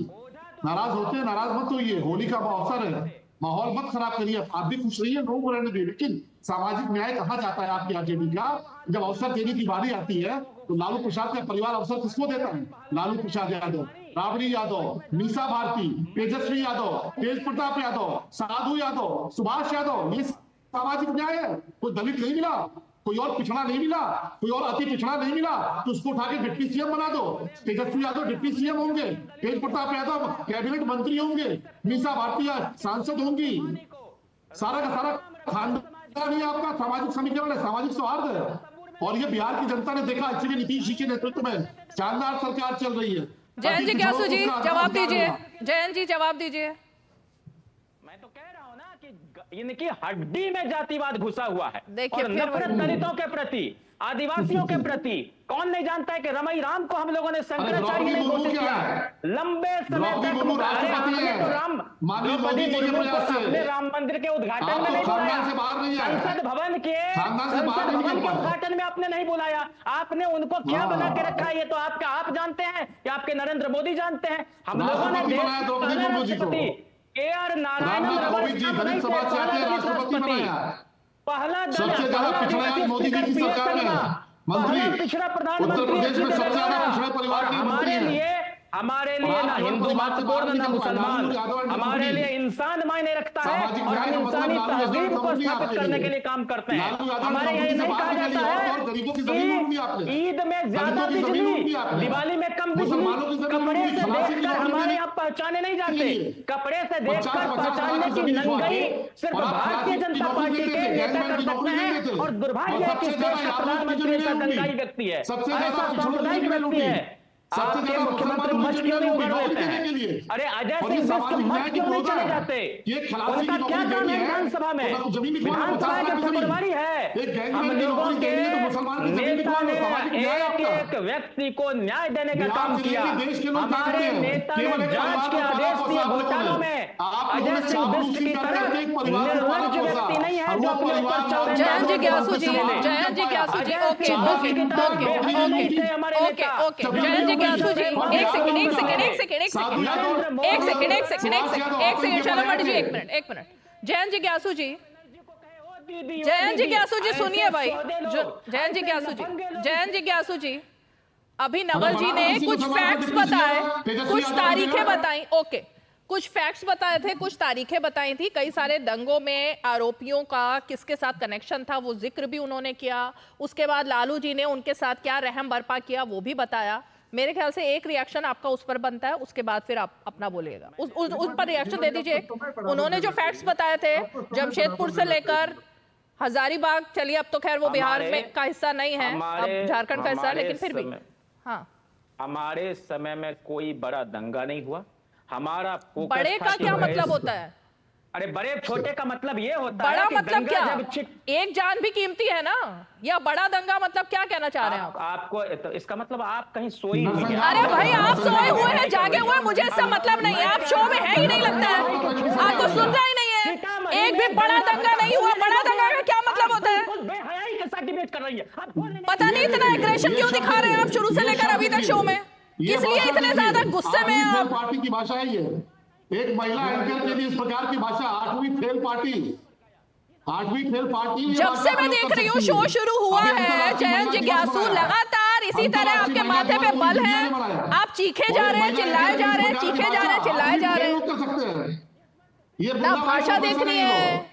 नाराज होते हैं, नाराज मत होइए, होली का अवसर है, माहौल मत खराब करिए, आप भी खुश रहिए, लोगों को रहने दीजिए। लेकिन सामाजिक न्याय कहा जाता है आपकी आरजेडी का? जब अवसर देने की बारी आती है तो लालू प्रसाद का परिवार अवसर किसको देता है? लालू प्रसाद यादव, राबड़ी यादव, मीसा भारती, तेजस्वी यादव, तेज प्रताप यादव, साधु यादव, सुभाष यादव, ये सामाजिक न्याय है। कोई दलित नहीं मिला, कोई और पिछड़ा नहीं मिला, कोई और अति पिछड़ा नहीं मिला, तो उसको उठा के डिप्टी सीएम बना दो। तेजस्वी यादव डिप्टी सीएम होंगे, तेज प्रताप यादव कैबिनेट मंत्री होंगे, मीसा भारती सांसद होंगी। सारा का सारा खानदान ही आपका सामाजिक समीकरण है, सामाजिक सौहार्द है। और ये बिहार की जनता ने देखा, एक्चुअली नीतीश जी के नेतृत्व में शानदार सरकार चल रही है। जयंत जी ग्यासु जी जवाब दीजिए, जयंत जी जवाब दीजिए। मैं तो कह रहा हूं ना कि इनकी हड्डी में जातिवाद घुसा हुआ है। देखिए, और नफरत दलितों के प्रति, आदिवासियों के प्रति। कौन नहीं जानता है कि रमई राम को हम लोगों ने शंकराचार्य ने घोषित किया है लंबे समय तक। हमने तो द्रौपदी मुर्मू को अपने राम मंदिर के उद्घाटन में नहीं बुलाया, संसद भवन के उद्घाटन में आपने नहीं बुलाया। आपने उनको क्या बना के रखा है ये तो आप जानते हैं या आपके नरेंद्र मोदी जानते हैं। हम लोगों ने राष्ट्रपति के.आर. नारायणन पहला सबसे ज्यादा पिछड़ा मोदी जी की सरकार में मंत्री, उत्तर प्रदेश में सबसे ज्यादा पिछड़ा परिवार के मंत्री हैं। हमारे लिए ना हिंदू महत्वपूर्ण ना मुसलमान, हमारे लिए इंसान मायने रखता है और इंसानी तहजीब को स्थापित करने के लिए काम करते हैं। हमारे यहाँ नहीं कहा जाता है कि ईद में ज्यादा बिजली, दिवाली में कम बिजली। कपड़े से देखकर हमारे यहाँ पहचाने नहीं जाते, कपड़े से देखकर पहचानने की नंगाई सिर्फ भारतीय जनता पार्टी के नेता कर सकते हैं। और दुर्भाग्य है कि इस देश का प्रधानमंत्री ऐसा दंगाई व्यक्ति है, ऐसा सांप्रदायिक व्यक्ति है। आपके मुख्यमंत्री मंच क्यों नहीं उगड़ देते हैं? अरे अजय सिंह बिष्ट मंच क्यों नहीं चले जाते? उनका क्या काम है विधानसभा में? विधानसभा की प्रभारी है। हम लोगों के नेता ने एक एक व्यक्ति को न्याय देने का काम किया। हमारे नेता ने जांच के आदेश दिए घोटालों में। अजय सिंह बिष्ट की तरह निर्लज्ज व्यक्ति नहीं है जो अपने ऊपर चल। Jayant ji Gyasu ji, Jayant ji Gyasu ji, okay okay okay okay okay. Jayant ji Gyasu ji एक सेकंड चलो मट जी एक मिनट। जयंत जी ग्यासु जी, जयंत जी ग्यासु जी सुनिए भाई, जयंत जी ग्यासु जी अभी नवल जी ने कुछ फैक्ट्स बताए, कुछ तारीखें बताई। ओके, कुछ फैक्ट्स बताए थे, कुछ तारीखें बताई थी। कई सारे दंगों में आरोपियों का किसके साथ कनेक्शन था वो जिक्र भी उन्होंने किया। उसके बाद लालू जी ने उनके साथ क्या रहम बरपा किया वो भी बताया। मेरे ख्याल से एक रिएक्शन आपका उस पर बनता है, उसके बाद फिर आप अपना बोलिएगा। उस पर रिएक्शन दे दीजिए। उन्होंने जो फैक्ट्स बताए थे जमशेदपुर से लेकर हजारीबाग, चलिए अब तो खैर वो बिहार में का हिस्सा नहीं है, अब झारखंड का हिस्सा, लेकिन फिर भी हाँ, हमारे समय में कोई बड़ा दंगा नहीं हुआ। हमारा बड़े का क्या मतलब होता है? अरे बड़े छोटे का मतलब ये होता बड़ा है कि मतलब क्या? एक जान भी कीमती है ना, या बड़ा दंगा मतलब क्या कहना चाह रहे हैं आप? आपको तो इसका मतलब आप कहीं सोई हुई हैं। अरे भाई आप सोए हुए हैं, जागे हुए हैं, मुझे इससे मतलब नहीं है। आप शो में है ही नहीं लगता है, आपको सुन रहा ही नहीं है। एक भी बड़ा दंगा नहीं हुआ। बड़ा दंगा का क्या मतलब होता है? बेहयाई के साथ डिबेट कर रही है। पता नहीं इतना एग्रेशन क्यों दिखा रहे हैं आप शुरू से लेकर अभी तक शो में, किस लिए इतने ज्यादा गुस्से में हैं आप? पार्टी की भाषा है ये। एक महिला एंकर के लिए इस प्रकार की भाषा, 8वीं फेल पार्टी। जब से मैं देख रही हूँ शो शुरू हुआ है, जयंत जी ग्यासु लगातार इसी तरह आपके माथे पे बल है, आप चीखे जा रहे हैं, चिल्लाए जा रहे हैं, चीखे जा रहे हैं, चिल्लाए जा रहे हैं। ना भाषा देखनी है,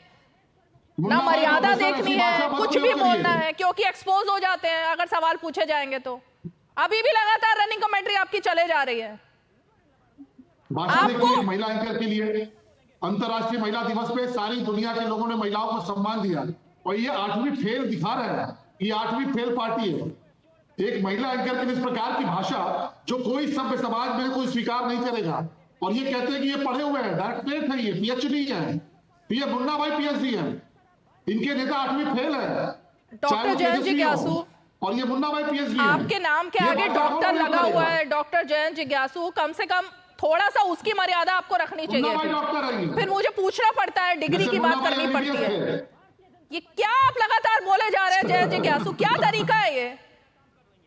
ना मर्यादा देखनी है, कुछ भी बोलना है, क्योंकि एक्सपोज हो जाते हैं अगर सवाल पूछे जाएंगे तो। अभी भी लगातार रनिंग कमेंट्री आपकी चले जा रही है। आपको महिला एंकर के लिए अंतर्राष्ट्रीय महिला दिवस पे सारी दुनिया के लोगों ने महिलाओं को सम्मान दिया, और ये 8वीं फेल दिखा रहे हैं, ये 8वीं फेल पार्टी है। एक महिला एंकर के लिए इस प्रकार की भाषा जो कोई सभ्य समाज में कोई स्वीकार नहीं करेगा। और ये कहते हैं कि ये पढ़े हुए हैं, डॉक्टरेट है, ये पीएचडी है, ये मुन्ना भाई पीएचडी है, इनके नेता 8वीं फेल है। डॉक्टर जयंत जी ग्यासु, और ये मुन्ना भाई पीएचडी, आपके नाम के आगे डॉक्टर लगा हुआ है, डॉक्टर जयंत जी ग्यासु, कम से कम थोड़ा सा उसकी मर्यादा आपको रखनी चाहिए। फिर मुझे पूछना पड़ता है, डिग्री की बात करनी पड़ती है। ये क्या आप लगातार बोले जा रहे हैं जयंत जी ग्यासु, क्या तरीका है ये?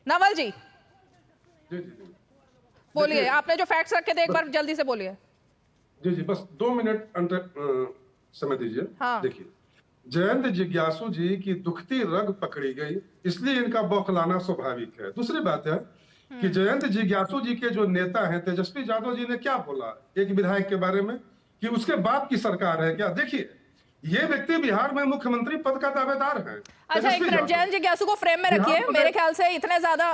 नवल जी बोलिए, आपने जो फैक्ट्स रखे थे एक बार जल्दी से बोलिए। जी बस 2 मिनट समय दीजिए। हाँ। देखिए, जयंत जिज्ञासु जी की दुखती रग पकड़ी गई, इसलिए इनका बौखलाना स्वाभाविक है। दूसरी बात है कि जयंत जिज्ञासु जी के जो नेता हैं, तेजस्वी यादव जी ने क्या बोला एक विधायक के बारे में कि उसके बाप की सरकार है क्या? देखिए, ये व्यक्ति बिहार में मुख्यमंत्री पद का दावेदार है। अच्छा एक मिनट, जयंत जिज्ञासु को फ्रेम में रखिए। मेरे ख्याल से इतने ज्यादा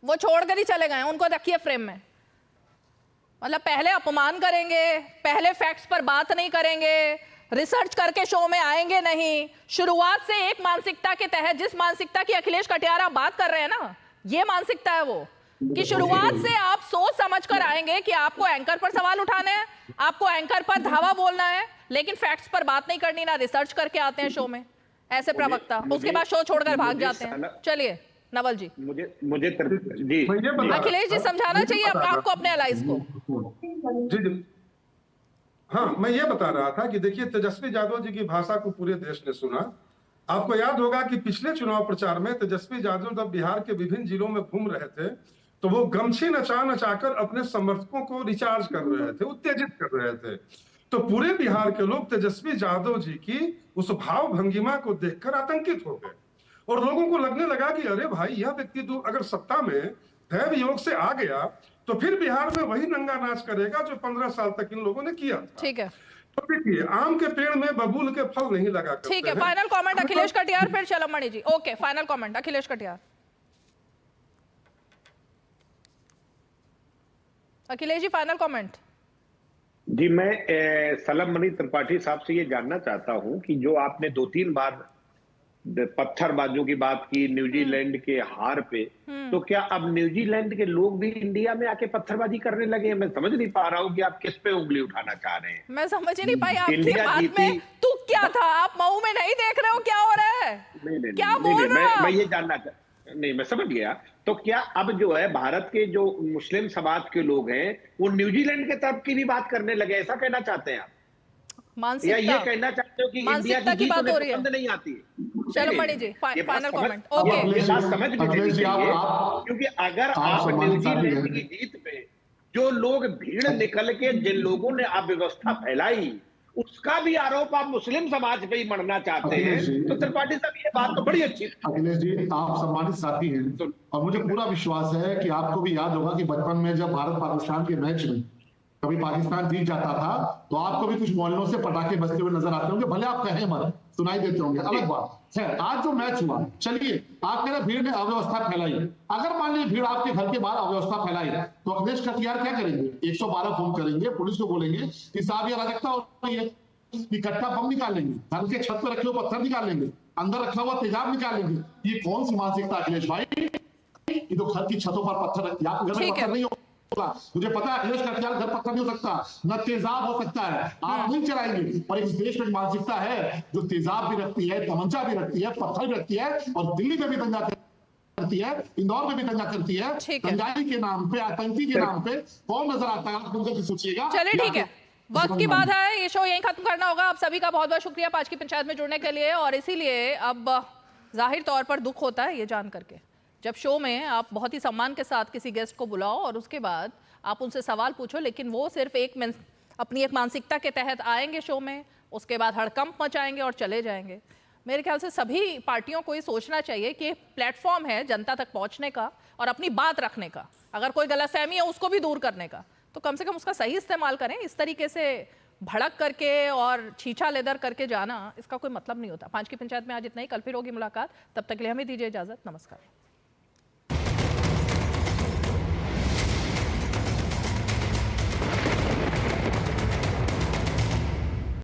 वो छोड़कर ही चले गए, उनको रखिए फ्रेम में। मतलब पहले अपमान करेंगे, पहले फैक्ट्स पर बात नहीं करेंगे, रिसर्च करके शो में आएंगे नहीं। शुरुआत से एक मानसिकता के तहत, जिस मानसिकता की अखिलेश कटियार आप बात कर रहे हैं ना, ये मानसिकता है वो कि शुरुआत से आप सोच समझ कर आएंगे कि आपको एंकर पर सवाल उठाने हैं, आपको एंकर पर धावा बोलना है, लेकिन फैक्ट्स पर बात नहीं करनी, ना रिसर्च करके आते हैं शो में ऐसे प्रवक्ता। उसके बाद शो छोड़कर भाग जाते हैं। चलिए नवल जी, मुझे जी अखिलेश जी समझाना चाहिए आपको अपने अलाइज को। जी हाँ, मैं ये बता रहा था कि देखिए, तेजस्वी यादव जी की भाषा को पूरे देश ने सुना। आपको याद होगा कि पिछले चुनाव प्रचार में तेजस्वी यादव जब बिहार के विभिन्न जिलों में घूम रहे थे तो वो गमछी नचा नचाकर अपने समर्थकों को रिचार्ज कर रहे थे, उत्तेजित कर रहे थे। तो पूरे बिहार के लोग तेजस्वी यादव जी की उस भाव भंगिमा को देखकर आतंकित हो गए और लोगों को लगने लगा कि अरे भाई, यह व्यक्ति तो अगर सत्ता में दैव योग से आ गया तो फिर बिहार में वही नंगा नाच करेगा जो 15 साल तक इन लोगों ने किया था। ठीक है, तो देखिए, आम के पेड़ में बबूल के फल नहीं लगा करते। ठीक है, फाइनल कमेंट अखिलेश कटियार, फिर Chalmani ji. Okay, final comment Akhilesh Katiyar. Akhilesh ji, final comment. जी, मैं सलमणि त्रिपाठी साहब से ये जानना चाहता हूं कि जो आपने 2-3 बार पत्थरबाजों की बात की न्यूजीलैंड के हार पे, तो क्या अब न्यूजीलैंड के लोग भी इंडिया में आके पत्थरबाजी करने लगे हैं? मैं समझ नहीं पा रहा हूँ कि आप किस पे उंगली उठाना चाह रहे हैं। मैं समझ ही नहीं पाई आपकी बात में तुक क्या था। आप मऊ में नहीं देख रहे हो क्या हो रहा है? क्या बोल रहे हो? मैं ये जानना नहीं, मैं समझ गया। तो क्या अब जो है भारत के जो मुस्लिम समाज के लोग हैं वो न्यूजीलैंड के तरफ की भी बात करने लगे, ऐसा कहना चाहते हैं आप? या ये कहना चाहते हो कि इंडिया की जीत उन्हें पसंद नहीं आती? चलो Mani ji, final comment. Okay, ये बात समझ में लेनी चाहिए, क्योंकि अगर आप न्यूजीलैंड की जीत पे जो लोग भीड़ निकल के जिन लोगों ने अव्यवस्था फैलाई उसका भी आरोप आप मुस्लिम समाज पे ही मढ़ना चाहते हैं, तो त्रिपाठी साहब ये बात तो बड़ी अच्छी। अखिलेश जी, आप सम्मानित साथी हैं और मुझे पूरा विश्वास है कि आपको भी याद होगा कि बचपन में जब भारत पाकिस्तान के मैच में कभी पाकिस्तान जीत जाता था तो आपको भी कुछ मोहल्लों से पटाखे बजते हुए नजर आते होंगे, भले आप कहें मत, सुनाई देते होंगे, अलग बात है। आज जो मैच हुआ, चलिए आप कह रहे भीड़ ने अव्यवस्था फैलाई, अगर मान लीजिए भीड़ आपके घर के बाहर अव्यवस्था फैलाई तो अखिलेश कटियार क्या करेंगे? 112 फोन करेंगे, पुलिस को बोलेंगे कि साहब ये अराजकता हो रही है, इकट्ठा बम निकाल लेंगे, घर के छत पर रखे हुए पत्थर निकाल लेंगे, अंदर रखा हुआ तेजाब निकाल लेंगे। ये कौन सी मानसिकता अखिलेश भाई? ये तो घर की छतों पर पत्थर रखते हैं, घर में पत्थर नहीं होगा। मुझे पता है अखिलेश कटियार घर पत्थर नहीं हो सकता, न तेजाब हो सकता है, आप नहीं चलाएंगे। पर इस देश में मानसिकता है जो तेजाब भी रखती है, तमंचा भी रखती है, पत्थर भी रखती है, और दिल्ली में भी दंगा करती है, इंदौर में भी दंगा करती है, दंगाई के नाम पे, आतंकी के नाम पे। कौन नजर आता है? आप मुझे सोचिएगा। चलिए ठीक है, वक्त की बात है, ये शो यहीं खत्म करना होगा। आप सभी का बहुत बहुत शुक्रिया 5 की पंचायत में जुड़ने के लिए। और इसीलिए अब जाहिर तौर पर दुख होता है ये जान करके, जब शो में आप बहुत ही सम्मान के साथ किसी गेस्ट को बुलाओ और उसके बाद आप उनसे सवाल पूछो, लेकिन वो सिर्फ अपनी एक मानसिकता के तहत आएंगे शो में, उसके बाद हड़कंप मचाएंगे और चले जाएंगे। मेरे ख्याल से सभी पार्टियों को ये सोचना चाहिए कि प्लेटफॉर्म है जनता तक पहुंचने का और अपनी बात रखने का, अगर कोई गलतफहमी है उसको भी दूर करने का, तो कम से कम उसका सही इस्तेमाल करें। इस तरीके से भड़क करके और छीछा लेदर करके जाना, इसका कोई मतलब नहीं होता। 5 की पंचायत में आज इतना ही, कल फिर होगी मुलाकात, तब तक के लिए हमें दीजिए इजाजत। नमस्कार।